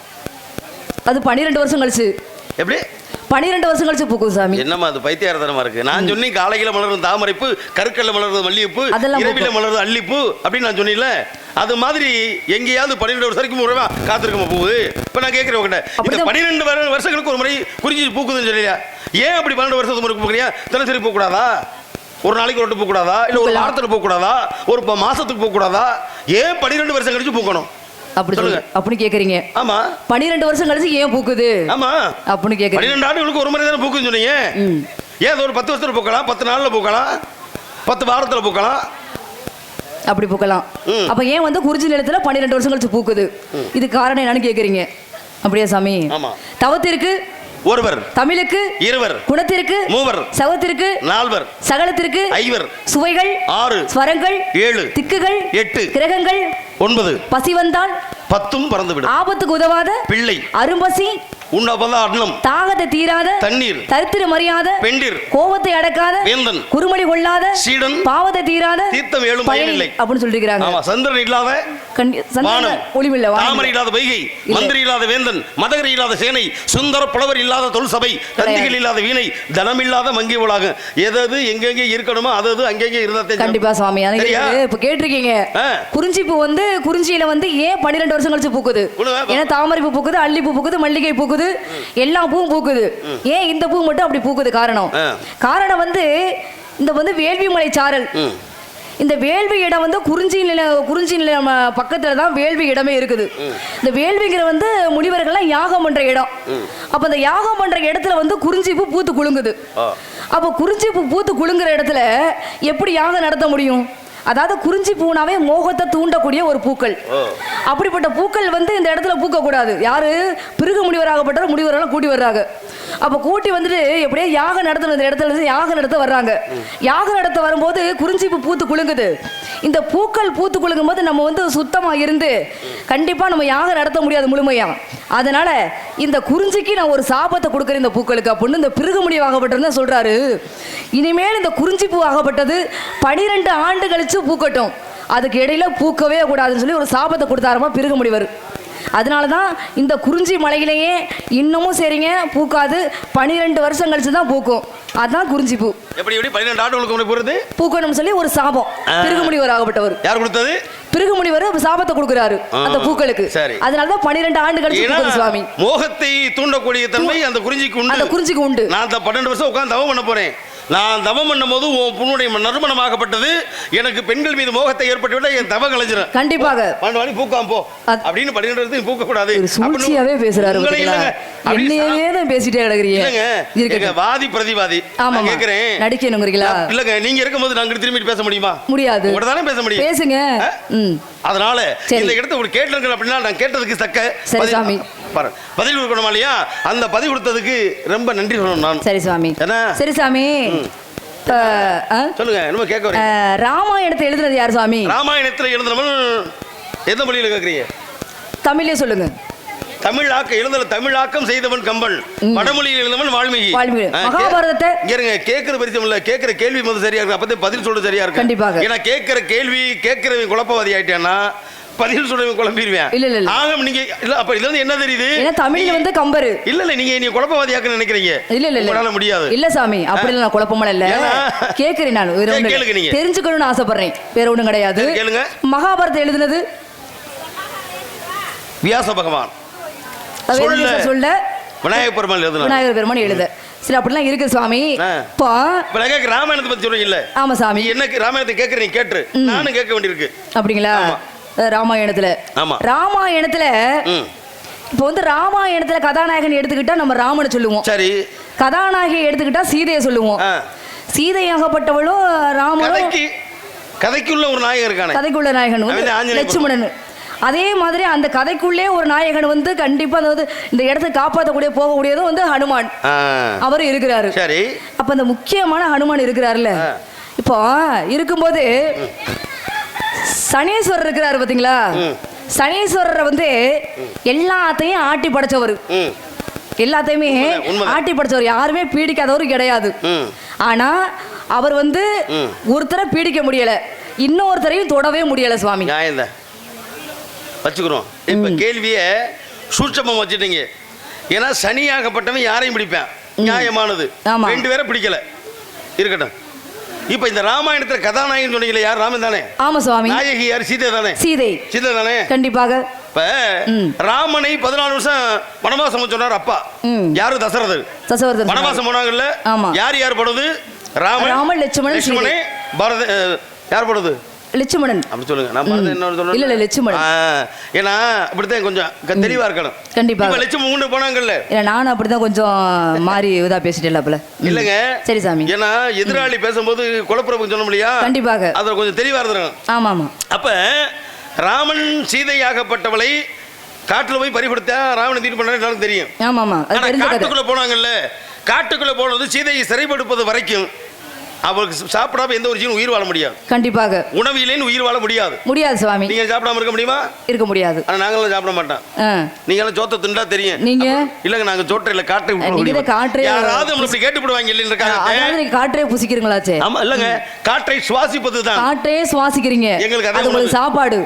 அது 12 வருஷம் கழிச்சு. எப்படி? 12 வருஷம் கழிச்சு பூக்கும் சாமி. என்னமா அது பைத்தியாரத்தனமா இருக்கு. நான் சொன்னேன் காலையில மலரும் தாமரைப்பு, கருக்கல்ல மலர்றது மல்லிகைப்பூ, இரவில மலர்றது அல்லிப்பூ அப்படின்னு நான் சொன்னீங்கல்ல. அது மாதிரி எங்கேயாவது 12 வருஷம் வரைக்கும் ஒரு காத்திருக்குமா பூவு? இப்ப நான் கேட்கிறேன் உங்ககிட்ட, 12 வருஷங்களுக்கு ஒரு முறை குறிஞ்சி பூக்குதுன்னு சொல்லியா? ஏன் அப்படி 12 வருஷத்துக்கு முறை பூக்குறியா? தினசரி பூக்கூடாதா? ஒரு நாளைக்கு ஒரு பூக்கூடாதா? இல்ல ஒரு வாரத்தில் பூக்கூடாதா? ஒரு மாசத்துக்கு பூக்கூடாதா? ஏன் 12 வருஷம் கழிச்சு பூக்கணும் அப்படி கேக்குறீங்க? ஆமா, 12 வருஷம் கழிச்சு ஏன் பூக்குது? ஆமா, அப்படி கேக்குறீங்க. 12 ஆண்டுகளுக்கு ஒரு முறை தானே பூக்குன்னு சொன்னீங்க. ஏன் ஒரு 10 வருஷத்துல பூக்கலாம், 10 நாள்ல பூக்கலாம், 10 வாரத்துல பூக்கலாம், அப்படி பூக்கலாம். அப்ப ஏன் வந்து குறிஞ்சி நிலத்துல 12 வருஷம் கழிச்சு பூக்குது? இது காரணம் என்னன்னு கேக்குறீங்க? அப்படியா சாமி? ஆமா. தவத்திற்கு ஒருவர், தமிழுக்கு இருவர், குணத்திற்கு மூவர், சவத்திற்கு நால்வர், சகலத்திற்கு ஐவர், சுவைகள் 6, ஸ்வரங்கள் 7, திக்குகள் 8, கிரகங்கள் 9, பசி வந்தால் 10 பறந்துவிடும், ஆபத்துக்கு உதவாத பிள்ளை, அரும்பசி உண்ணப்பதா அன்னம், தாகத்தை தீராத தண்ணீர், தரித்திர மறியாத பெண்டிர், கோபத்தை அடக்காத வேந்தன், குறுமணி கொள்ளாத சீடன், பாவத்தை தீராத தீர்த்தம் 7 பயனில்லை அப்படின்னு சொல்லிருக்காங்க. ஆமா, சந்திரன் இல்லாத வானம் ஒளிவில்லை தாமரை இல்லாத வைகை மந்திரி இல்லாத வேந்தன் மதகரி இல்லாத சேனை சுந்தர புலவர் இல்லாத தொல் சபை தந்திகள் இல்லாத வீணை தனம் இல்லாத மங்கி உலகம் எது எங்கெங்கே இருக்கணுமோ அது அங்கெங்கே இருந்தா கண்டிப்பா சுவாமி. இப்ப கேட்டிருக்கீங்க குறிஞ்சி பூ வந்து குறிஞ்சியில வந்து ஏன் 12 வருஷம் கழிச்சு பூக்குது? ஏன்னா தாமரை பூ பூக்குது, அல்லி பூ பூக்குது, மல்லிகை பூக்குது, எல்லா பூவும் பூக்குது. ஏன் இந்த பூ மட்டும் அப்படி பூக்குது? காரணம் வந்து இந்த வந்து வேள்வி மலை சாரல். இந்த வேள்வி இடம் வந்து குறிஞ்சி நிலம் பக்கத்துல தான் வேள்வி இடமே இருக்குது. இந்த வேள்விங்கிற வந்து முனிவர்கள்லாம் யாகம் பண்ற இடம். அப்ப அந்த யாகம் பண்ற இடத்துல வந்து குறிஞ்சி பூ பூத்து குலுங்குது. அப்ப குறிஞ்சி பூ பூத்து குலுங்குற இடத்துல எப்படி யாகம் நடத்த முடியும்? அதாவது குறிஞ்சி பூனாவே மோகத்தை தூண்டக்கூடிய ஒரு பூக்கள். அப்படிப்பட்ட பூக்கள் வந்து இந்த இடத்துல பூக்க கூடாது. யாரு? பிருகு முனிவராகப்பட்ட முனிவரெல்லாம் கூட்டி வர்றாங்க. அப்ப கூட்டி வந்துட்டு எப்படியே யாகம் நடத்த இந்த இடத்துல யாகம் நடத்த வர்றாங்க. யாகம் நடத்த வரும்போது குறிஞ்சி பூ பூத்து குலுங்குது. இந்த பூக்கள் பூத்து குலுங்கும் போது நம்ம வந்து சுத்தமா இருந்து கண்டிப்பா நம்ம யாகம் நடத்த முடியாது முழுமையா. அதனால இந்த குறிஞ்சிக்கு நான் ஒரு சாபத்தை கொடுக்குறேன் இந்த பூக்களுக்கு அப்படின்னு இந்த பிருகு முனிவாகப்பட்டது சொல்றாரு. இனிமேல் இந்த குறிஞ்சி பூ ஆகப்பட்டது 12 ஆண்டு கழிச்சு பூக்கட்டும், அதுக்கு இடையில பூக்கவே கூடாதுன்னு சொல்லி ஒரு சாபத்தை கொடுத்தாருமா பிருகு முனிவர். அதனாலதான் இந்த குறிஞ்சி மலையிலேயே இன்னமும் சரிங்க பூக்காது, 12 வருஷம் கழிச்சு தான் பூக்கும். அதான் குறிஞ்சி பூ. எப்படி 12 ஆண்டுகளுக்கு பூக்கணும்னு சொல்லி ஒரு சாபம் பிருகு முனிவர் ஆகப்பட்டவர். யார் கொடுத்தது? பிருகு முனிவர் சாபத்தை கொடுக்கிறாரு அந்த பூக்களுக்கு. அதனாலதான் 12 ஆண்டு கழிச்சு சுவாமி. மோகத்தை தூண்டக்கூடிய தன்மை அந்த குறிஞ்சிக்கு உண்டு. அந்த குறிஞ்சிக்கு உண்டு. நான் 12 வருஷம் உட்கார்ந்து தவம் பண்ண போறேன். நான் தவம் பண்ணும் போது உன்னுடைய நறுமணமாகப்பட்டது எனக்கு பெண்கள் மீது மோகத்தை ஏற்பட்டுவிட என் தவம் கலைஞ்சிடும். கண்டிப்பாக பூக்காம் போ அப்படின்னு 12 வருஷம் பூக்க கூடாது. சூழ்ச்சியாவே பேசுறாரு. என்னையே தான் பேசிட்டே கிடக்குறீங்க. வாதி பிரதிவாதி கேக்குறேன். நடிக்கணுங்கிறீங்களா? இல்லங்க, நீங்க இருக்கும்போது நாங்க திரும்பி பேச முடியுமா? முடியாது. உடனே பேச முடியும். பேசுங்க. அதனால இந்த இடத்த ஒரு கேட்டீங்க அப்படின்னா நான் கேட்டதுக்கு தக்க பதில் கொடுக்கணுமா இல்லையா? அந்த பதில் கொடுத்ததுக்கு ரொம்ப நன்றி சொல்லணும் நான். சரி சுவாமி. சரி சாமி, சொல்லுங்க. என்ன கேட்க வரீங்க? ராமாயணத்தை எழுதுனது யார் சுவாமி? ராமாயணத்துல எழுதுனவன் எந்த மொழியில கேக்குறீங்க? தமிழ்ல சொல்லுங்க. தமிழாக்கம் செய்தவன் கம்பன், வடமொழியில் எழுந்தவன் வால்மீகி. மகாபாரதத்தை கேட்கிற பரிசம் இல்ல, கேட்கிற கேள்வி முதல் சரியா இருக்கு, அப்பதான் பதில் சொல்றது சரியா இருக்கு. கண்டிப்பாக. ஏன்னா கேட்கிற கேள்வி கேட்கிறவன் குழப்பவாதி ஆயிட்டானா பதில் சொல்றவன் குழம்பிடுவேன். இல்ல ஆக நீங்க இல்ல, அப்ப இதுல இருந்து என்ன தெரியுது? தமிழ்ல வந்து கம்பரு. இல்ல நீங்க குழப்பவாதியாக்க நினைக்கிறீங்க. இல்ல உங்களால முடியாது. இல்ல சாமி, அப்படி நான் குழப்பமா இல்ல கேக்குறேன். நான் தெரிஞ்சுக்கணும்னு ஆசைப்படுறேன், வேற ஒண்ணும் கிடையாது. கேளுங்க. மகாபாரதம் எழுதுனது வியாச பகவான். சொல்ல விநாயகர் பெருமான் எழுத சில அப்படிலாம் இருக்கு சுவாமி. ராமாயணத்தை பத்தி சொல்றீங்க இல்ல? ஆமா சாமி. என்ன ராமாயணத்தை கேக்குறீங்க, கேட்டு நானும் கேட்க வேண்டியிருக்கு. அப்படிங்களா? ராமாயணத்துல இப்போ வந்து ராமாயணத்துல கதாநாயகன் எடுத்துக்கிட்டா நம்ம ராமனை சொல்லுவோம். சரி. கதாநாயகி எடுத்துக்கிட்டா சீதையை சொல்லுவோம். சீதையாகப்பட்டவளும் ராமனும் கதைக்குள்ள ஒரு நாயகன் இருக்கானே, கதைக்குள்ள நாயகன் லட்சுமணன். அதே மாதிரி அந்த கதைக்குள்ளே ஒரு நாயகன் வந்து கண்டிப்பா அதாவது இந்த இடத்தை காப்பாற்றக்கூடிய போகக்கூடியதும் வந்து ஹனுமான் அவரு இருக்கிறாரு. சரி. அப்ப அந்த முக்கியமான ஹனுமான் இருக்கிறாருல்ல, இப்போ இருக்கும்போது சனீஸ்வரர் இருக்கிறாரு பாத்தீங்களா? சனீஸ்வரரை வந்து எல்லாத்தையும் ஆட்டி படைச்சவர், எல்லாத்தையுமே ஆட்டி படைச்சவர், யாருமே பீடிக்காதவர் கிடையாது. ஆனா அவர் வந்து ஒருத்தரை பீடிக்க முடியல, இன்னொருத்தரையும் தொடவே முடியல சுவாமி. வச்சுக்கிறோம். இப்ப கேள்விய சூட்சமம் வச்சுட்டீங்க. ஏன்னா சனியாகப்பட்டவன் யாரையும் பிடிப்பேன், நியாயமானது. 2 பேரை பிடிக்கல, இருக்கட்டும். இப்ப இந்த ராமாயணத்துல கதாநாயகன் சொன்னீங்களே, யார்? ராமன் தானே? ஆமா சுவாமி. நாயகி யார்? சீதை தானே? சீதை தானே? கண்டிப்பாக. இப்ப ராமனை 14 வருஷம் வனவாசம் சொன்னார் அப்பா. யாரு? தசரதர். வனவாசம் போனாங்கல்ல, யார் யார் போனது? ராமன், லட்சுமணன், பரத. யார் போனது? லட்சுமணன். அப்படி சொல்லுங்க. நான் பரத என்ன சொல்றேன்? இல்ல லட்சுமணன். ஏன்னா அப்படித்தான் கொஞ்சம் தெளிவா இருக்கணும். கண்டிப்பா. இப்ப லட்சுமணன் முன்ன போனாங்கல்ல, இல்ல நானும் அப்படிதான் கொஞ்சம் மாறி இதா பேசிட்டேன்ல. இல்லங்க. சரி சாமி. ஏன்னா எதிராளி பேசும்போது குழப்பறதுக்கு சொன்ன முடியா? கண்டிப்பாக. அதுல கொஞ்சம் தெளிவா இருந்தோம். ஆமா ஆமா. அப்ப ராமன் சீதையாகப்பட்டவளை காட்டுல போய் பறிபடுத்த ராவணன் தீர்ப்பு பண்ணாலும் தெரியும். ஆமா ஆமா. காட்டுக்குள்ள போனாங்கல்ல, காட்டுக்குள்ள போனது சீதையை சிறைப்படுப்பது வரைக்கும் அவருக்கு சாப்பிடாம எந்த ஒரு ஜீவனும் உயிர் வாழ முடியாது. கண்டிப்பாக உணவிலேன்னு உயிர் வாழ முடியாது. முடியாது சுவாமி. நீங்க சாப்பிடாம இருக்க முடியுமா? இருக்க முடியாது. ஆனா நாங்களும் சாப்பிட மாட்டோம். நீங்க எல்லாம் சோத்த திண்டா தெரியும். நீங்க இல்லங்க நாங்க சோட்டையில காட்டை யாராவது நம்மள இப்படி கேட்டு போடுவாங்க இல்லன்றக்காக அதாவது நீங்க காற்றே புசிக்கிறீங்களாச்சே? ஆமா இல்லங்க காற்றை சுவாசிப்பது தான். காற்றே சுவாசிக்கிறீங்க. எங்களுக்கு அது உங்களுக்கு சாப்பாடு.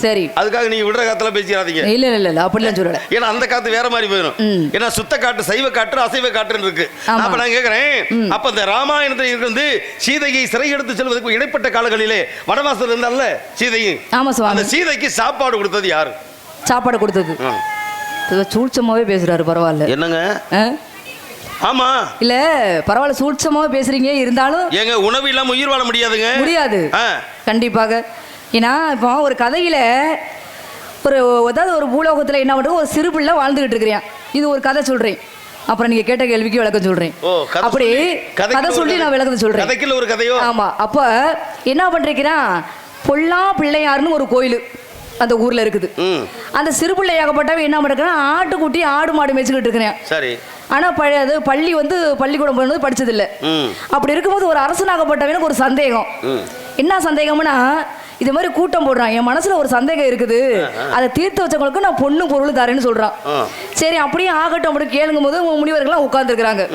சரி. அதுக்காக நீங்க விடுற காத்துல பேசிராதீங்க. இல்ல இல்ல இல்ல அப்படிலாம் சொல்லல. ஏன்னா அந்த காத்து வேற மாதிரி போயிடும். ஏன்னா சுத்த காற்று சைவ காற்று அசைவ காற்றுன்னு இருக்கு. அப்ப நான் கேக்குறேன் அப்ப இந்த ராமாயணத்துல இருந்து சீதையை சிறை எடுத்து செல்வதற்கு இடைப்பட்ட காலங்களிலே வனவாசல் இருந்தால சீதையும் அந்த சீதைக்கு சாப்பாடு கொடுத்தது யாரு? சாப்பாடு கொடுத்தது சூட்சமாவே பேசுறாரு. பரவாயில்ல. என்னங்க? ஆமா இல்ல பரவாயில்ல சூட்சமாவே பேசுறீங்க. இருந்தாலும் எங்க உணவு இல்லாம உயிர் வாழ முடியாதுங்க. முடியாது கண்டிப்பாக. ஏன்னா இப்போ ஒரு கதையில ஒரு ஏதாவது ஒரு பூலோகத்துல என்ன பண்றது, ஒரு சிறு பிள்ளை வாழ்ந்துகிட்டு இருக்கிறேன். இது ஒரு கதை சொல்றேன். அப்புறம் நீங்க கேட்ட கேள்விக்கு விளக்கம் சொல்றேன். அப்படி கதை சொல்லி நான் விளக்கத்தை சொல்றேன். கதைக்குள்ள ஒரு கதையோ? ஆமா. அப்ப என்ன பண்றீங்கன்னா பொல்லா பிள்ளையாருன்னு ஒரு கோயில் அந்த ஊர்ல இருக்குது. அந்த சிறு பிள்ளையாகப்பட்டவன் என்ன பண்றான், ஆட்டுக்குட்டி ஆடு மாடு மேய்ச்சிக்கிட்டு இருக்கிறேன். சரி. ஆனா அது பள்ளி வந்து பள்ளிக்கூடம் போனது படிச்சது இல்ல. அப்படி இருக்கும்போது ஒரு அரசனாகப்பட்டவனுக்கு ஒரு சந்தேகம். என்ன சந்தேகம்னா, இது மாதிரி கூட்டம் போடுறான், என் மனசுல ஒரு சந்தேகம் இருக்குது, அதை தீர்த்து வச்சவங்களுக்கு நான் பொண்ணு பொருள் தரேன்னு சொல்றான். சரி அப்படியே ஆகட்டும் அப்படின்னு கேளுங்கும் போது முனிவர்கள்லாம் உட்கார்ந்துருக்காங்க.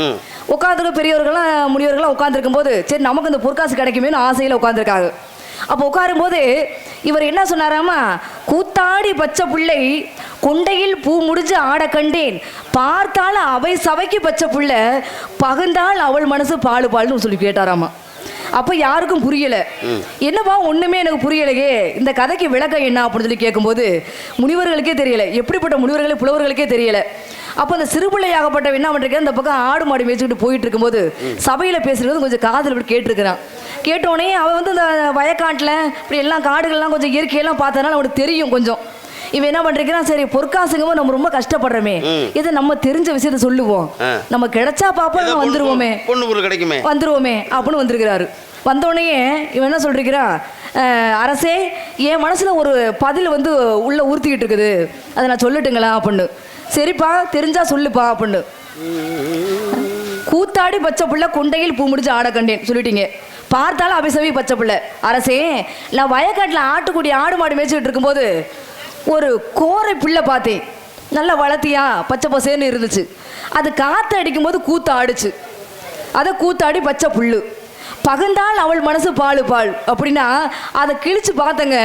உட்காந்துருக்க பெரியவர்கள்லாம் முனிவர்கள்லாம் உட்காந்துருக்கும் போது சரி நமக்கு இந்த பொற்காசு கிடைக்குமேனு ஆசையில உட்காந்துருக்காங்க. அப்போ உட்காரும் போது இவர் என்ன சொன்னாராமா, கூத்தாடி பச்சை பிள்ளை கொண்டையில் பூ முடிஞ்சு ஆட கண்டேன், பார்த்தால் அவை சபைக்கு பச்சை பிள்ளை, பகுந்தால் அவள் மனசு பாலு பாலுன்னு சொல்லி கேட்டாராமா. அப்ப யாருக்கும் புரியல. என்னப்பா ஒண்ணுமே எனக்கு புரியலையே, இந்த கதைக்கு விளக்கம் என்ன அப்படின்னு சொல்லி கேட்கும்போது முனிவர்களுக்கே தெரியல, எப்படிப்பட்ட முனிவர்களே புலவர்களுக்கே தெரியல. அப்போ அந்த சிறுபிள்ளையாகப்பட்ட என்ன பண்றேன், இந்த பக்கம் ஆடு மாடு மேய்ச்சிக்கிட்டு போயிட்டு இருக்கும்போது சபையில பேசுறது கொஞ்சம் காதல் இப்படி கேட்டிருக்கிறான். கேட்டோடனே அவன் வந்து இந்த வயக்காட்டில் இப்படி எல்லாம் காடுகள்லாம் கொஞ்சம் இயற்கையெல்லாம் பார்த்ததுனால அவனுக்கு தெரியும் கொஞ்சம். இவன் என்ன பண்றான், சரி பொற்காசுங்க நம்ம ரொம்ப கஷ்டப்படுறோமே, இதை நம்ம தெரிஞ்ச விஷயத்த சொல்லுவோம், நம்ம கிடைச்சா பாப்போம் வந்துருவோமே, பொண்ணு பொருள் கிடைக்குமே வந்துருவோமே அப்படின்னு வந்திருக்கிறாரு. வந்தோடனே இவன் என்ன சொல்றான், அரசே என் மனசுல ஒரு பதில் வந்து உள்ள ஊர்த்திக்கிட்டு இருக்குது, அதை நான் சொல்லட்டுங்களா அப்படின்னு. சரிப்பா தெரிஞ்சா சொல்லுப்பா அப்படின்னு. கூத்தாடி பச்சை பிள்ளை கொண்டையில் பூ முடிச்சு ஆட கண்டேன் சொல்லிட்டீங்க, பார்த்தாலும் அபிசவி பச்சை பிள்ளை. அரசே நான் வயக்காட்டில் ஆட்டுக்குடி ஆடு மாடு மேய்ச்சிக்கிட்டு இருக்கும்போது ஒரு கோரை பிள்ளை பார்த்தேன், நல்லா வளர்த்தியா பச்சை பசேன்னு இருந்துச்சு. அது காற்று அடிக்கும் போது கூத்து ஆடுச்சு, அதை கூத்தாடி பச்சை புல்லு, பகந்தால் அவள் மனசு பாலு பால் அப்படின்னா அதை கிழிச்சு பார்த்தங்க,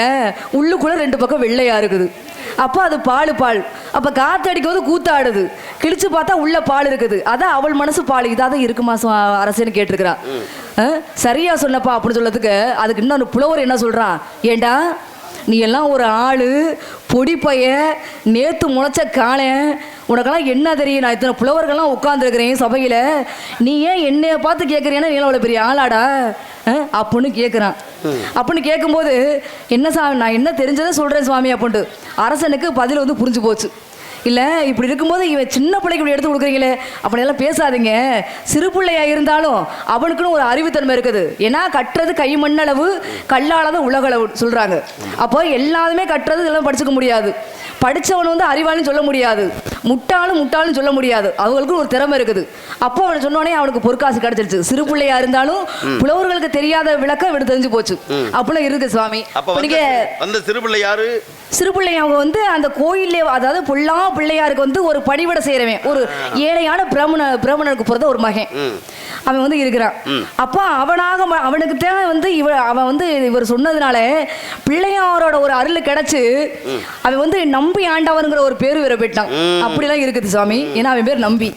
உள்ளுக்குள்ள ரெண்டு பக்கம் வெள்ளையா இருக்குது. அப்போ அது பாலு பால். அப்போ காற்று அடிக்கும் போது கூத்தாடுது, கிழிச்சு பார்த்தா உள்ள பால் இருக்குது, அதான் அவள் மனசு பால். இதாக இருக்குமா அரசேன்னு கேட்டிருக்கிறான். சரியா சொன்னப்பா அப்படின்னு சொல்லதுக்கு அதுக்கு இன்னொரு புலவர் என்ன சொல்றான், ஏண்டா நீ எல்லாம் ஒரு ஆளு பொடி பைய நேத்து முளைச்ச காணே, உனக்கெல்லாம் என்ன தெரியும், நான் இத்தனை புலவர்கள்லாம் உட்காந்துருக்கிறேன் சபையில், நீ ஏன் என்னைய பார்த்து கேட்குறீன்னா நீ அவ்வளோ பெரிய ஆளாடா அப்படின்னு கேட்குறான். அப்படின்னு கேட்கும்போது என்ன சாமி நான் என்ன தெரிஞ்சதை சொல்கிறேன் சுவாமி அப்படின்ட்டு அரசனுக்கு பதில் வந்து புரிஞ்சு போச்சு. இல்லை இப்படி இருக்கும்போது இவன் சின்ன பிள்ளைக்கு இப்படி எடுத்து கொடுக்குறீங்களே அப்படியெல்லாம் பேசாதீங்க, சிறு பிள்ளையாக இருந்தாலும் அவனுக்குன்னு ஒரு அறிவுத்தன்மை இருக்குது. ஏன்னா கட்டுறது கை மண்ணளவு கல்லாளது உலகளவு சொல்கிறாங்க. அப்போ எல்லாருமே கட்டுறது இதெல்லாம் படிச்சுக்க முடியாது, படித்தவன் வந்து அறிவாளின்னு சொல்ல முடியாது, முட்டாளும் சொல்ல முடியாது, அவங்களுக்கு ஒரு திறமை இருக்குது. அப்போ அவனை சொன்னோடனே அவனுக்கு பொற்காசு கிடைச்சிருச்சு. சிறு பிள்ளையா இருந்தாலும் புலவர்களுக்கு தெரியாத விளக்கம் இவனுக்கு தெரிஞ்சு போச்சு. அப்படிலாம் இருக்கு சுவாமி. நீங்க அந்த சிறு பிள்ளை யாரு? சிறு பிள்ளை அவங்க வந்து அந்த கோயிலே, அதாவது பொல்லா பிள்ளையாருக்கு வந்து ஒரு பணிவிட செய்யறவன், ஒரு ஏழையான பிராமணனுக்கு பிறந்த ஒரு மகன் அவன் வந்து இருக்கிறான். அப்போ அவனுக்கு தேவை வந்து அவன் வந்து இவர் சொன்னதுனால பிள்ளையாரோட ஒரு அருள் கிடைச்சு அவன் வந்து நம்பி ஆண்டவனுங்கிற ஒரு பேரு வேற போயிட்டான். அப்படிலாம் இருக்குது சுவாமி. ஏன்னா அவன் பேர் நம்பி.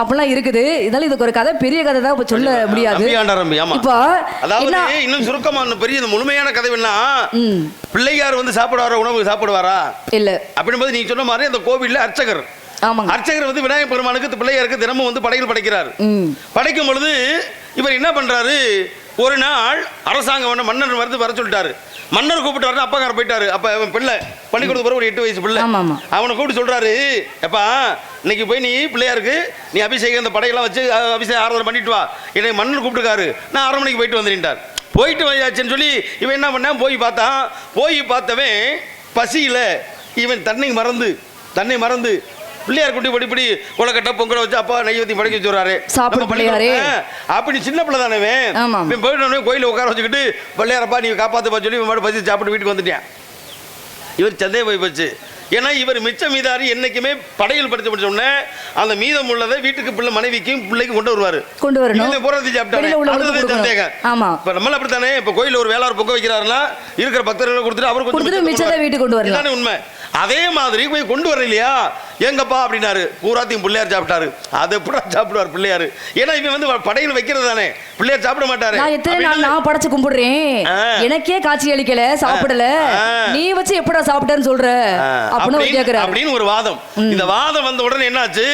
அப்படிலாம் இருக்குது. இதனால இதுக்கு ஒரு கதை, பெரிய கதை தான் இப்ப சொல்ல முடியாது. இப்போ இன்னும் சுருக்கமா பெரிய முழுமையான கதை என்ன, பிள்ளையார் வந்து சாப்பிடுவாரா, உணவு சாப்பிடுவாரா இல்ல அப்படின்போது நீங்க சொன்ன மாதிரி அந்த கோவில்ல அர்ச்சகர் அர்ச்சகர் வந்து விநாயகர் பெருமானுக்கு பிள்ளையாருக்கு தினமும் வந்து படைகள் படைக்கிறார். படைக்கும் பொழுது இவர் என்ன பண்றாரு, ஒரு நாள் அரசாங்கம் மன்னர் வந்து வர சொல்லிட்டாரு. மன்னர் கூப்பிட்டு வரணும், அப்பாக்கார போயிட்டாரு. அப்ப அவன் பிள்ளை பள்ளிக்கூடத்து பிறகு ஒரு 8 வயசு பிள்ளை, அவனை கூப்பிட்டு சொல்றாரு, எப்பா இன்னைக்கு போய் நீ பிள்ளையாருக்கு நீ அபிஷேகம் இந்த படையெல்லாம் வச்சு அபிஷேகம் ஆராதனை பண்ணிட்டு வா, என்னை மன்னர் கூப்பிட்டுருக்காரு, நான் 6 மணிக்கு போயிட்டு வந்துட்டார். போயிட்டு வந்தாச்சுன்னு சொல்லி இவன் என்ன பண்ணான், போய் பார்த்தவன் பசியில் இவன் தன்னை மறந்து பிள்ளையார் குட்டி படிப்படி உலகட்ட பொங்கலை வச்சு அப்பா நெய்வேத்தி படைக்க வச்சுறாரு சாப்பிட பிள்ளையாரே அப்படி சின்ன பிள்ளை தானே போயிட்டு கோயில உட்கார வச்சுக்கிட்டு பிள்ளையாரப்பா நீங்க காப்பாத்துப்பா சொல்லி இவன் பசி சாப்பிட்டு வீட்டுக்கு வந்துட்டேன். இவர் சந்தேகம் போய் போச்சு. ஏன்னா இவர் மிச்ச மீதாரி என்னைக்குமே படையில் படிச்ச உடனே அந்த மீதம் உள்ளதை வீட்டுக்கு பிள்ளை மனைவிக்கும் பிள்ளைக்கும் கொண்டு வருவாரு. கொண்டு வரணும். போறது நம்மள அப்படித்தானே. இப்ப கோயில ஒரு வேளாண் பொங்க வைக்கிறாருன்னா இருக்கிற பக்தர்களை கொடுத்துட்டு அவருக்கு மிச்சத்தை வீட்டுக்கு கொண்டு வரலாம். உண்மை. அதே மாதிரி போய் கொண்டு வர இல்லையா எங்கப்பா அப்படின்னாரு. பூராத்தையும் பிள்ளையார் சாப்பிட்டாரு. அதை எப்படி சாப்பிடுவார் பிள்ளையாரு? ஏன்னா இவன் வந்து படையில் வைக்கிறது தானே, பிள்ளையார் சாப்பிட மாட்டாரு. நான் எத்தனை நாள் நான் படைச்சு கும்பிடுறேன், எனக்கே காட்சி அளிக்கல, சாப்பிடல, நீ வச்சு எப்படா சாப்பிட்டேன்னு சொல்ற அப்படின்னு ஒரு வாதம். இந்த வாதம் வந்த உடனே என்னாச்சு,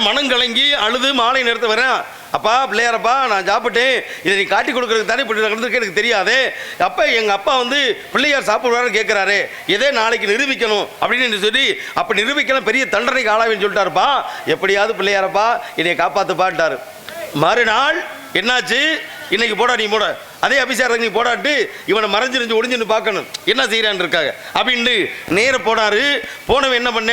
மனம் கலங்கி அழுது மாலை நேரத்தை வரேன். அப்பா பிள்ளையாரப்பா நான் சாப்பிட்டேன், இதை நீ காட்டி கொடுக்கறதுக்கு தானே இப்படி நடந்திருக்கு, எனக்கு தெரியாதே. அப்போ எங்கள் அப்பா வந்து பிள்ளையார் சாப்பிடுவாரு கேட்குறாரு, எதே நாளைக்கு நிரூபிக்கணும் அப்படின்னு சொல்லி அப்போ நிரூபிக்கலாம் பெரிய தண்டனைக்கு ஆளாவேன்னு சொல்லிட்டாருப்பா. எப்படியாவது பிள்ளையாரப்பா என்னை காப்பாற்றுப்பான்ட்டாரு. மறுநாள் என்னாச்சு, இன்னைக்கு போடா நீ போட, அதே அபிஷேகம் நீ போடாட்டு இவனை மறைஞ்சிருந்து ஒளிஞ்சுன்னு பார்க்கணும் என்ன செய்யறான்னு இருக்காங்க அப்படின்னு நேர போனாரு. போனவன் என்ன பண்ண,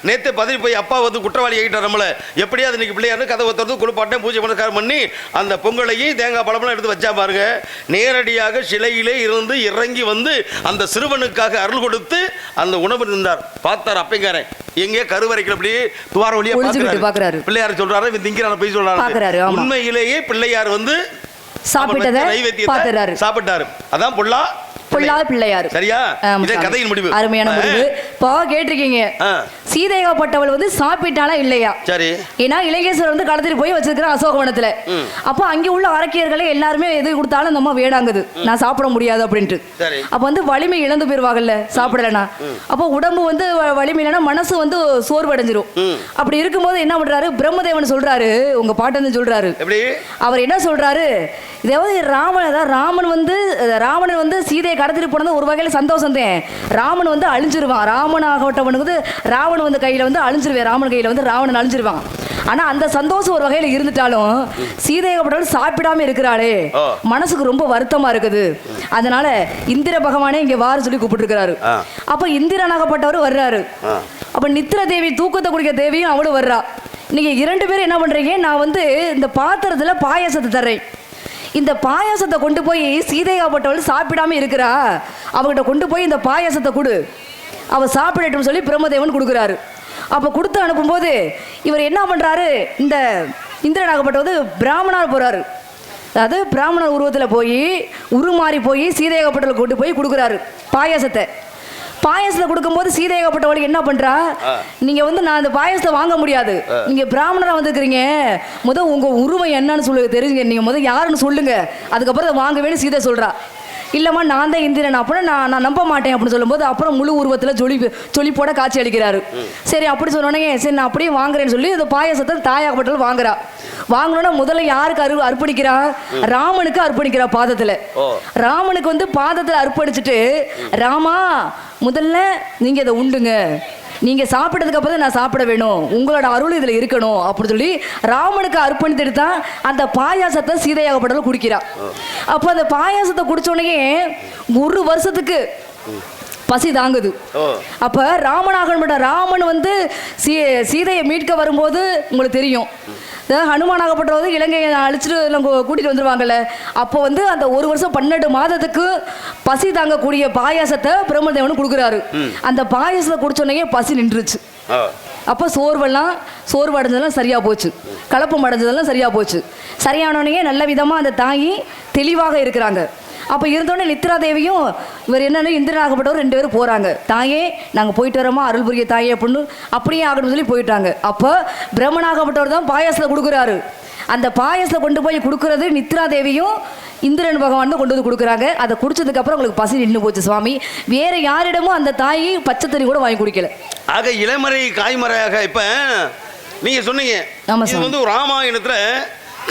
நேற்று பதவி போய் அப்பா வந்து குற்றவாளி ஆகிட்டார் நம்மளை, எப்படியாவது இன்னைக்கு பிள்ளையாரு கதை ஒருத்தர் குளிப்பாட்டேன் பூஜை பண்ணக்காரம் பண்ணி அந்த பொங்கலையும் தேங்காய் பழமெல்லாம் எடுத்து வச்சா பாருங்க. நேரடியாக சிலையிலே இருந்து இறங்கி வந்து அந்த சிறுவனுக்காக அருள் கொடுத்து அந்த உணவு இருந்தார். பார்த்தார் அப்பங்காரன் எங்கே கருவறைக்கு அப்படி துவார வழியா பார்க்கிறாரு. பிள்ளையார் சொல்றாரு, இவன் திங்கிறான போய் சொல்றாரு. உண்மையிலேயே பிள்ளையார் வந்து சாப்பிட்டாரு. அதான் பிள்ளையார். சரியா? இதே கதையின் முடிவு. அருமையான முடிவு. இப்போ கேட்டிருக்கீங்க, சீதையாப்பட்டவள் வந்து சாப்பிட்டாளா இல்லையா? சரி. ஏன்னா இளையேஸ்வரர் வந்து கடத்திட்டு போய் வச்சிருக்கிற அசோகவனத்துல. அப்போ அங்கே உள்ள அரக்கியர்களே எல்லாருமே எது கொடுத்தாலும் நம்ம வேடாங்குது, நான் சாப்பிட முடியாது அப்படின்ட்டு. அப்ப வந்து வலிமை இழந்து போயிருவாங்கல்ல சாப்பிடலனா. அப்போ உடம்பு வந்து வலிமை இல்லைன்னா மனசு வந்து சோர்வடைஞ்சிரும். அப்படி இருக்கும்போது என்ன பண்றாரு, பிரம்மதேவன் சொல்றாரு, உங்க பாட்டு சொல்றாரு, அவர் என்ன சொல்றாரு, இதாவது ராவணன் வந்து சீதையை கடத்திட்டு போனது ஒரு வகையில சந்தோஷம் தான். ராமன் வந்து அழிஞ்சிருவான், ராமன் ஆகப்பட்டவனுக்கு ராவணன் வந்து கையில வந்து அழிஞ்சிருவேன், ராமன் கையில வந்து ராவணன் அழிஞ்சிருவான். ஆனா அந்த சந்தோஷம் ஒரு வகையில இருந்துட்டாலும் சீதையப்பட்டவள் சாப்பிடாம இருக்கிறாளே, மனசுக்கு ரொம்ப வருத்தமா இருக்குது. அதனால இந்திர பகவானே இங்க வாரு சொல்லி கூப்பிட்டு இருக்கிறாரு. அப்ப இந்திரனாகப்பட்டவர் வர்றாரு. அப்ப நித்திர தேவி தூக்கத்தை குடிக்க தேவியும் அவளும் வர்றா. நீங்க 2 பேரும் என்ன பண்றீங்க, நான் வந்து இந்த பாத்திரத்துல பாயாசத்தை தர்றேன், இந்த பாயாசத்தை கொண்டு போய் சீதையாப்பட்டவள் சாப்பிடாம இருக்கிறா, அவகிட்ட கொண்டு போய் இந்த பாயாசத்தை கொடு, அவ சாப்பிடட்டும் சொல்லி பிரம்மதேவன் கொடுக்குறாரு. அப்போ கொடுத்து அனுப்பும்போது இவர் என்ன பண்ணுறாரு, இந்த இந்திரனாகப்பட்டவது பிராமணர் போகிறாரு. அதாவது பிராமணர் உருவத்தில் போய் உருமாறி போய் சீதையாகப்பட்டவளை கொண்டு போய் கொடுக்குறாரு பாயாசத்தை. பாயாசத்தை கொடுக்கும்போது சீதையாகப்பட்டவளுக்கு என்ன பண்றா, நீங்க வந்து நான் அந்த பாயாசத்தை வாங்க முடியாது, நீங்க பிராமணரா வந்துக்கிறீங்க, உங்க உருவம் என்னன்னு சொல்லுங்க தெரிஞ்சுங்க, நீங்க யாருன்னு சொல்லுங்க, அதுக்கப்புறம் அதை வாங்க வேணும் சீதை சொல்றா. இல்லைம்மா நான் தான் இந்திரன், அப்புறம் நான் நம்ப மாட்டேன் அப்படின்னு சொல்லும்போது அப்புறம் முழு உருவத்தில் ஜொலிப்போட காட்சி அளிக்கிறாரு. சரி அப்படி சொன்னோன்னே சரி நான் அப்படியே வாங்குறேன்னு சொல்லி இந்த பாயாசத்தை தாயாகப்பட்டவள் வாங்குறா. வாங்கினோன்னா முதல்ல யாருக்கு அர்ப்பணிக்கிறா, ராமனுக்கு அர்ப்பணிக்கிறா. பாதத்தில் ராமனுக்கு வந்து பாதத்தில் அர்ப்பணிச்சுட்டு, ராமா முதல்ல நீங்க இதை உண்டுங்க, நீங்க சாப்பிட்டதுக்கு அப்புறம் நான் சாப்பிட வேணும், உங்களோட அருள் இதுல இருக்கணும் அப்படின்னு சொல்லி ராமனுக்கு அர்ப்பணித்துட்டு தான் அந்த பாயாசத்தை சீதையாகப்பட்டவள் குடிக்கிறா. அப்போ அந்த பாயாசத்தை குடிச்ச உடனே 1 வருஷத்துக்கு பசி தாங்குது. அப்ப ராமன் வந்து சீதையை மீட்க வரும்போது உங்களுக்கு தெரியும், ஹனுமானாகப்பட்டவது இலங்கையை அழிச்சிட்டு எல்லாம் கூட்டிட்டு வந்துருவாங்கல்ல, அப்போ வந்து அந்த 1 வருஷம் 12 மாதத்துக்கு பசி தாங்கக்கூடிய பாயாசத்தை பிரம்மதேவனு கொடுக்குறாரு. அந்த பாயாசத்தை குடிச்சோடனே பசி நின்றுச்சு. அப்போ சோர்வு அடைஞ்சதெல்லாம் சரியா போச்சு, கலப்பம் அடைஞ்சதெல்லாம் சரியா போச்சு. சரியானோடனே நல்ல விதமா அந்த தாயி தெளிவாக இருக்கிறாங்க. அப்போ இருந்தோடனே நித்ரா தேவியும் இவர் என்னன்னு இந்திரனாகப்பட்டவர் 2 பேரும் போகிறாங்க. தாயே நாங்கள் போயிட்டு வரோமா அருள் புரிய தாயே அப்படின்னு அப்படியே ஆகணும்னு சொல்லி போயிட்டாங்க. அப்போ பிரம்மனாகப்பட்டவர் தான் பாயாசத்தை கொடுக்குறாரு. அந்த பாயாசத்தை கொண்டு போய் கொடுக்குறது நித்ரா தேவியும் இந்திரன் பகவான் தான் கொண்டு வந்து கொடுக்குறாங்க. அதை குடிச்சதுக்கப்புறம் உங்களுக்கு பசி நின்று போச்சு சுவாமி. வேற யாரிடமும் அந்த தாயை பச்சை தண்ணி கூட வாங்கி குடிக்கல. ஆக இளமறை காய்மறையாக இப்போ நீங்கள் சொன்னீங்க, இது வந்து ராமாயணத்தில்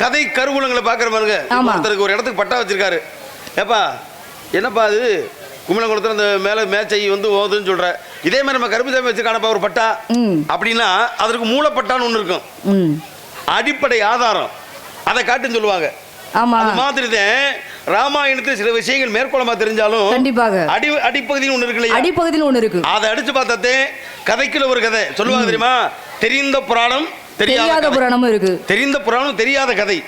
கதை கருவூலங்களை பார்க்குற பாருங்க. ஒருத்தருக்கு ஒரு இடத்துக்கு பட்டா வச்சிருக்காரு, ஏப்பா என்னப்பா அது கும்பலங்குளத்தில் அந்த மேலே மேச்சை வந்து ஓதுன்னு சொல்கிற, இதே மாதிரி நம்ம கருப்புசாமி வச்சுக்கானப்பா ஒரு பட்டா அப்படின்னா அதற்கு மூலப்பட்டான்னு ஒன்று இருக்கும், அடிப்படை ஆதாரம், அதை காட்டுன்னு சொல்லுவாங்க. ஆமா. அது மாதிரி தான் ராமாயணத்தில் சில விஷயங்கள் மேற்கோளமா தெரிஞ்சாலும் கண்டிப்பாக அடிப்பகுதியில் ஒண்ணு இருக்கு இல்லையா? அடிப்பகுதியில் ஒண்ணு இருக்கு. அதை அடிச்சு பார்த்தாத்தே கதைக்குள்ள ஒரு கதை சொல்லுவாங்க தெரியுமா? தெரிந்த புராணம் தெரியாத புராணமும் இருக்கு. தெரிந்த புராணம் தெரியாத கதை.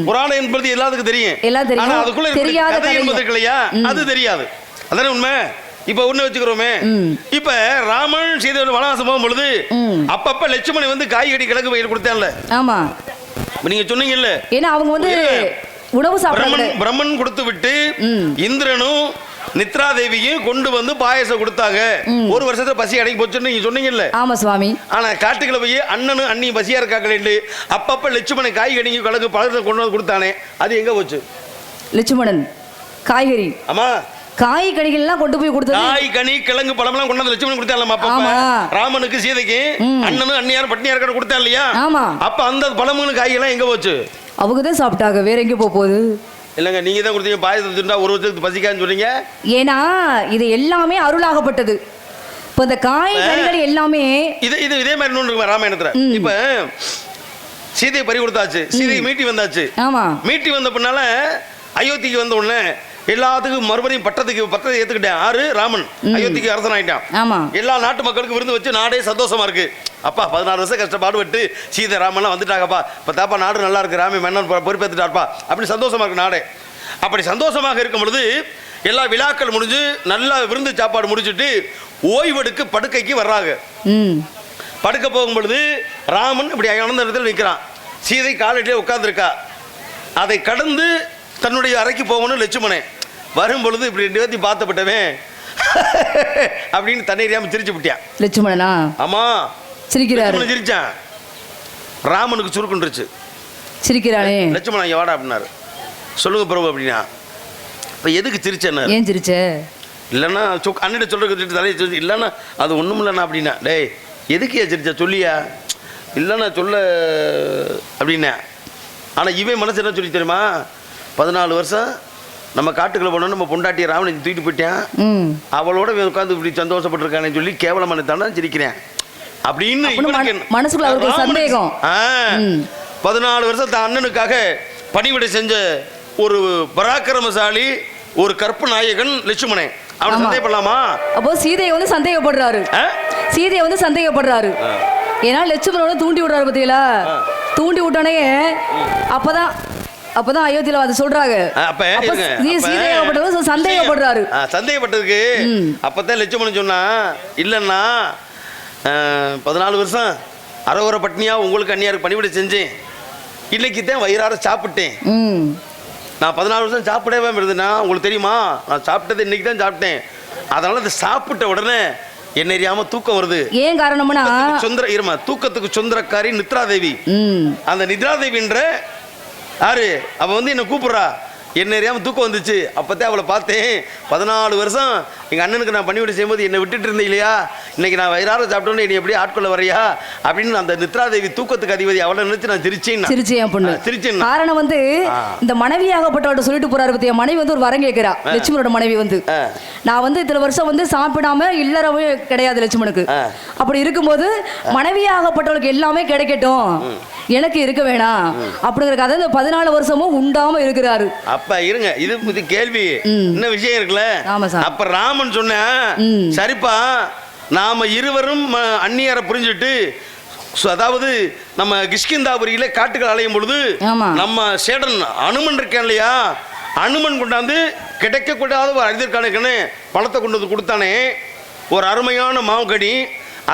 புராணம் என்பது எல்லாத்துக்கும் தெரியும். எல்லாம் தெரியும். ஆனா அதுக்குள்ள தெரியாத கதை என்பது இருக்கு இல்லையா? அது தெரியாது. அதானே உண்மை. இப்ப ஒண்ணு வச்சுக்கிறோமே, இப்ப ராமன் சீதையோட வனவாசம் போகும் பொழுது அப்பப்ப லட்சுமணன் வந்து காய்கறி கிழங்கு பயிர் கொடுத்தான்ல. ஆமா, நீங்க சொன்னீங்கல்ல, ஏன்னா அவங்க வந்து உணவு சாப்பிடுறாங்க. பிரம்மன் கொடுத்து விட்டு இந்திரனும் நித்ரா தேவியும் கொண்டு வந்து பாயசம் கொடுத்தாங்க. ஒரு வருஷத்துல பசி அடங்கி போச்சுன்னு நீங்க சொன்னீங்கல்ல. ஆமா சுவாமி. ஆனா காட்டுக்குள்ள போய் அண்ணனும் அண்ணியும் பசியா இருக்காங்களே அப்பப்ப லட்சுமணன் காய்கறி கிழங்கு பழத்தை கொண்டு வந்து கொடுத்தானே, அது எங்க போச்சு? லட்சுமணன் காய்கறி, ஆமா, காய் கனிகள் எல்லாம் கொண்டு போய் கொடுத்தது. காய் கனி கிழங்கு பழம் எல்லாம் கொண்டு வந்து லட்சுமணன் கொடுத்தாலும் அப்பப்ப ராமனுக்கு சீதைக்கு அண்ணனும் அண்ணியாரும் பட்னியா இருக்க கொடுத்தா இல்லையா? ஆமா. அப்ப அந்த பழமும் காய் எல்லாம் எங்க போச்சு? அவங்க தான் சாப்பிட்டாங்க, வேற எங்க போகுது? இல்லங்க, நீங்க தான் கொடுத்தீங்க பாயசம் திண்டா ஒரு வருஷத்துக்கு பசிக்கான்னு சொன்னீங்க. ஏன்னா இது எல்லாமே அருளாகப்பட்டது. இப்ப இந்த காய் கனிகள் எல்லாமே இதே மாதிரி இன்னொன்று இருக்கு ராமாயணத்துல. இப்ப சீதையை பறி கொடுத்தாச்சு, சீதையை மீட்டி வந்தாச்சு. ஆமா, மீட்டி வந்த பின்னால அயோத்திக்கு வந்த உடனே எல்லாத்துக்கும் மறுபடியும் பட்டத்தை ஏத்துக்கிட்டேன். ஆறு ராமன் அயோத்திக்கு அரசன் ஆயிட்டான். ஆமா, எல்லா நாட்டு மக்களுக்கு விருந்து வச்சு நாடே சந்தோஷமா இருக்கு. அப்பா 16 வருஷம் கஷ்டப்பாடுபட்டு சீதை ராமன்லாம் வந்துட்டாங்கப்பா, இப்ப தாப்பா நாடு நல்லா இருக்கு, ராமன் மன்னன் பொறுப்பேற்றுட்டார்ப்பா அப்படின்னு சந்தோஷமா இருக்கு நாடே. அப்படி சந்தோஷமாக இருக்கும் பொழுது எல்லா விழாக்கள் முடிஞ்சு நல்லா விருந்து சாப்பாடு முடிச்சுட்டு ஓய்வெடுக்கு படுக்கைக்கு வர்றாங்க. படுக்க போகும் பொழுது ராமன் இப்படி அயர்ந்த இடத்துல நிற்கிறான், சீதை காலடியிலே உட்கார்ந்துருக்கா. அதை கடந்து தன்னுடைய அறைக்கு போகணும் லட்சுமணன். வரும் பொழுது இப்படி 2 பேர்த்தையும் பார்த்தப்பட்டவன் அப்படின்னு தண்ணீரியாம சிரிச்சு விட்டான். லட்சுமணனா? ஆமா, சிரிக்கிறாரு. சிரிச்சான். ராமனுக்கு சுருக்குன்றுச்சு. சிரிக்கிறானே. லட்சுமணன் இங்க வாடா அப்படின்னாரு. சொல்லுங்க பிரபு அப்படின்னா. இப்ப எதுக்கு சிரிச்சேன்னு? ஏன் சிரிச்ச? இல்லைன்னா அண்ணிட்ட சொல்றது தலையை சொல்லி இல்லைன்னா அது ஒண்ணும் இல்லைண்ணா அப்படின்னா. டேய் எதுக்கு ஏன் சிரிச்சா சொல்லியா? இல்லைண்ணா சொல்ல அப்படின்னா. ஆனா இவன் மனசு என்ன சொல்லி தெரியுமா? 14 வருஷம் நம்ம காட்டுக்குள்ள போனோம், நம்ம பொண்டாட்டிய ராவணன் தூக்கிட்டு போயிட்டேன், அவளோட உட்காந்து இப்படி சந்தோஷப்பட்டிருக்கானு சொல்லி கேவலமான தானே சிரிக்கிறேன் அப்படின்னு மனசுக்குள்ள அவருக்கு சந்தேகம். 14 வருஷம் தான் அண்ணனுக்காக பணிவிடை செஞ்ச ஒரு பராக்கிரமசாலி, ஒரு கற்பு நாயகன் லட்சுமணன். அவனை சந்தேகப்படலாமா? அப்போ சீதையை வந்து சந்தேகப்படுறாரு. சீதையை வந்து சந்தேகப்படுறாரு. ஏன்னா லட்சுமணோட தூண்டி விடுறாரு பத்தியா? தூண்டி விட்டானே அப்பதான் அயோத்தியில அது சொல்றாங்க. சந்தேகப்படுறாரு. சந்தேகப்பட்டதுக்கு அப்பதான் லட்சுமணன் சொன்னா, இல்லன்னா 14 வருஷம் அறவர பட்னியா உங்களுக்கு அந்நியாருக்கு பணிவிடை செஞ்சேன், இன்னைக்கு தான் வயிறார சாப்பிட்டேன். நான் 14 வருஷம் சாப்பிடவே இருந்தேன்னா உங்களுக்கு தெரியுமா? நான் சாப்பிட்டது இன்னைக்கு தான் சாப்பிட்டேன். அதனால அதை சாப்பிட்ட உடனே என்ன அறியாம தூக்கம் வருது. ஏன் காரணம்னா தூக்கத்துக்கு சொந்தக்காரி நித்ரா தேவி. அந்த நித்ரா தேவின்ற யாரு? அவ வந்து என்ன கூப்பிடுறா, என்ன அறியாம தூக்கம் வந்துச்சு. அப்பதான் அவளை பார்த்தேன். 14 வருஷம் எங்க அண்ணனுக்கு நான் பணிவிடை செய்யும்போது என்னை விட்டுட்டு இருந்தேன் இல்லையா, இன்னைக்கு நான் வயிறார சாப்பிட்டோன்னு என்னை எப்படி ஆட்கொள்ள வரையா அப்படின்னு அந்த நித்ரா தேவி தூக்கத்துக்கு அதிபதி அவளை நினைச்சு நான் சிரிச்சேன். காரணம் வந்து இந்த மனைவியாகப்பட்டவட்ட சொல்லிட்டு போறாரு பத்தியா? மனைவி வந்து ஒரு வரம் கேட்கிறா. லட்சுமணோட மனைவி வந்து, நான் வந்து இத்தனை வருஷம் வந்து சாப்பிடாம இல்லறவே கிடையாது லட்சுமணுக்கு. அப்படி இருக்கும்போது மனைவியாகப்பட்டவளுக்கு எல்லாமே கிடைக்கட்டும், எனக்கு இருக்க வேணாம் அப்படிங்கிற கதை. இந்த 14 வருஷமும் உண்டாம இருக்கிறாரு. அப்ப இருங்க, இது கேள்வி என்ன விஷயம் இருக்குல்ல. அப்ப ராமன் சொன்ன, சரிப்பா நாம இருவரும் அந்நியரை புரிஞ்சுட்டு, அதாவது நம்ம கிஷ்கிந்தாபுரியில காட்டுகள் அலையும் பொழுது நம்ம சேடன் அனுமன் இருக்கேன் இல்லையா, அனுமன் கொண்டாந்து கிடைக்கக்கூடாத ஒரு அரிதற்கான பழத்தை கொண்டு வந்து கொடுத்தானே, ஒரு அருமையான மாங்கனி.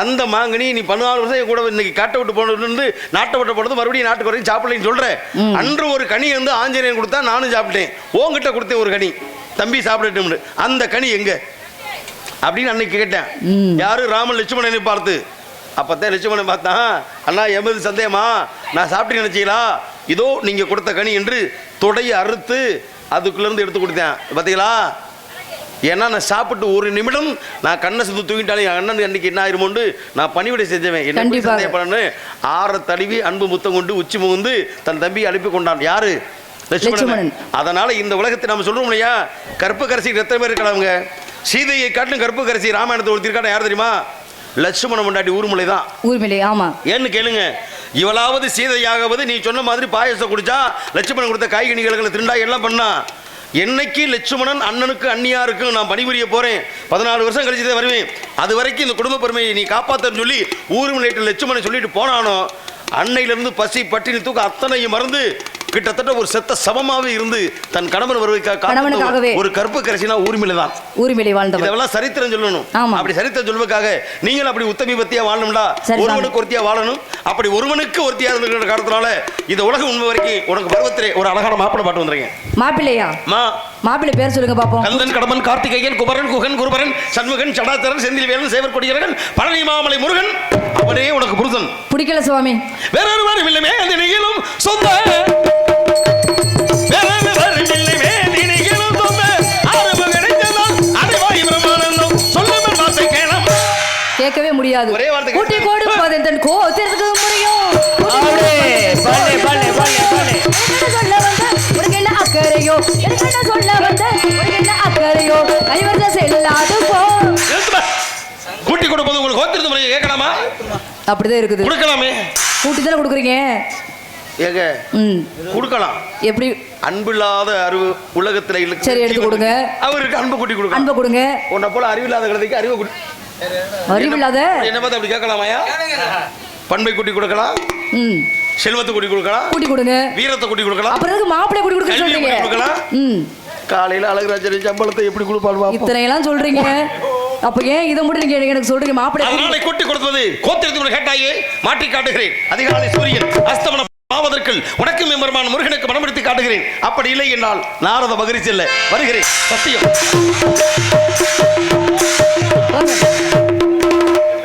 அந்த மாங்கனி நீ 14 வருஷம் கூட இன்னைக்கு காட்டை விட்டு போனது நாட்டை விட்டு போனது மறுபடியும் நாட்டுக்கு வரைக்கும் சாப்பிடலன்னு சொல்றேன். அன்று ஒரு கனி வந்து ஆஞ்சநேயன் கொடுத்தா நானும் சாப்பிட்டேன், உங்ககிட்ட கொடுத்தேன் ஒரு கனி, தம்பி சாப்பிடட்டும். அந்த கனி எங்க அப்படின்னு அன்னைக்கு கேட்டேன். யாரு? ராமன் லட்சுமணனை பார்த்து. அப்பதான் லட்சுமணன் பார்த்தான், அண்ணா எமது சந்தேகமா, நான் சாப்பிட்டு நினைச்சீங்களா, இதோ நீங்க கொடுத்த கனி என்று தொடையை அறுத்து அதுக்குள்ள இருந்து எடுத்து கொடுத்தேன் பாத்தீங்களா. ஏன்னா நான் சாப்பிட்டு ஒரு நிமிடம் நான் கண்ணை சுத்து தூங்கிட்டாலே என் அண்ணன் அன்னைக்கு என்ன ஆயிருமோண்டு நான் பணிவிடை செஞ்சவன். என்ன சந்தேகப்படன்னு ஆற தழுவி அன்பு முத்தம் கொண்டு உச்சி முகுந்து தன் தம்பியை அனுப்பி கொண்டான். யாரு? லட்சுமணன். அதனால இந்த உலகத்தை நம்ம சொல்றோம் இல்லையா, கற்புக்கரசி எத்தனை பேர் இருக்கிறாங்க? சீதையை காட்டிலும் கற்புக்கரசி ராமாயணத்தை ஒருத்திருக்கான யார் தெரியுமா? லட்சுமணன் முன்னாடி ஊர்மிளை தான். ஊர்மிளை. ஆமா. ஏன்னு கேளுங்க, இவளாவது சீதையாகவது நீ சொன்ன மாதிரி பாயசம் குடிச்சா, லட்சுமணன் கொடுத்த காய்கனிகளை திருண்டா எல்லாம் பண்ணா. என்னைக்கு லட்சுமணன் அண்ணனுக்கு அண்ணியா இருக்கும் நான் பணிபுரிய போறேன், 14 வருஷம் கழிச்சு தான் வருவேன். அது வரைக்கும் இந்த குடும்ப பெருமையை நீ காப்பாத்தன்னு சொல்லி ஊர்மிலேட்டு லட்சுமணன் சொல்லிட்டு போனானோ, அன்னையிலிருந்து பசி பட்டினி தூக்க அத்தனையும் மறந்து கிட்டத்தட்ட ஒரு செத்த சமமாவே இருந்து தன் கணவன் வருவதற்காக ஒரு கற்பு கரைசினா ஊர்மிலை தான். ஊர்மிலை வாழ்ந்தவர். இதெல்லாம் சரித்திரம் சொல்லணும். அப்படி சரித்திரம் சொல்வதற்காக நீங்கள் அப்படி உத்தமி பத்தியா வாழணும்டா, ஒருவனுக்கு ஒருத்தியா வாழணும். அப்படி ஒருவனுக்கு ஒருத்தியா இருக்கிற காரணத்தினால இந்த உலகம் உண்மை வரைக்கும் உனக்கு பருவத்திலே ஒரு அழகான மாப்பிள்ளை பாட்டு வந்துருங்க. மாப்பிள்ளையா? மாப்பிள்ளை பேர் சொல்லுங்க பாப்போம். கந்தன், கடம்பன், கார்த்திகேயன், குமரன், குகன், குருபரன், சண்முகன், சடாச்சரன், செந்தில்வேலன், சேவர் கொடியரகன், பழனி மாமலை முருகன், அவனே உனக்கு புருஷன். பிடிக்கல சுவாமி. வேற ஒருவரும் இல்லைமே அந்த நிகழும் சொந்த கேட்கவே முடியாது. கூட்டி கொடுப்பது தன் கோத்திற்கு முடியும். சொல்ல வந்த உனக்கு என்ன அக்கறையோ, எனக்கு என்ன சொல்ல வந்த உனக்கு என்ன அக்கறையோ, கைவரத செல்லாது போ. கூட்டி கொடுப்பது உங்களுக்கு கோத்திற்கு முறையை கேட்கலாமா? அப்படிதான் இருக்குது. கொடுக்கலாமே. கூட்டி தானே கொடுக்குறீங்க. ஏங்க கொடுக்கலாம். எப்படி? அன்பில்லாத அறிவு உலகத்துல இல்ல. சரி எடுத்து கொடுங்க. அவருக்கு அன்பு கூட்டி கொடுங்க. அன்பு கொடுங்க. உன்னை போல அறிவில்லாத கழுதைக்கு அறிவு கூட்டி. அறிவில்லாத என்ன பார்த்து அப்படி கேட்கலாமாயா? பண்பை கூட்டி கொடுக்கலாம், செல்வத்தை கூட்டி கொடுக்கலாம், கூட்டி கொடுங்க, வீரத்தை கூட்டி கொடுக்கலாம், அப்புறம் மாப்பிள்ளை கூட்டி கொடுக்க சொல்றீங்க. காலையில அழகுராஜன் சம்பளத்தை எப்படி கொடுப்பாள்வா? இத்தனை எல்லாம் சொல்றீங்க. அப்ப ஏன் இதை மட்டும் நீங்க எனக்கு சொல்றீங்க? மாப்பிள்ளை அதனால கூட்டி கொடுத்தது கோத்திரத்தை கேட்டாயே மாற்றி காட்டுகிறேன். அதிகாலை சூரியன் அஸ்தமனம் பாவதற்குள் உனக்கும் எம்பெருமான் முருகனுக்கு மனமெடுத்து காட்டுகிறேன். அப்படி இல்லை என்றால் நாரத மகரிஷி இல்ல வருகிறேன். சத்தியம்.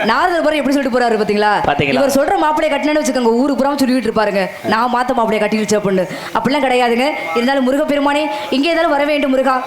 நாரதர் பாரு எப்படி சொல்லிட்டு போறாரு பாத்தீங்களா? இவர் சொல்ற மாப்பிளைய கட்டினு வச்சுக்கோங்க, ஊரு புறம் சொல்லிட்டு இருப்பாருங்க, நான் மாத்த மாப்பிளைய கட்டி வச்ச பொண்ணு. அப்படிலாம் கிடையாதுங்க. இருந்தாலும் முருக பெருமானே இங்கே ஏதாலும் வர வேண்டும் முருகா.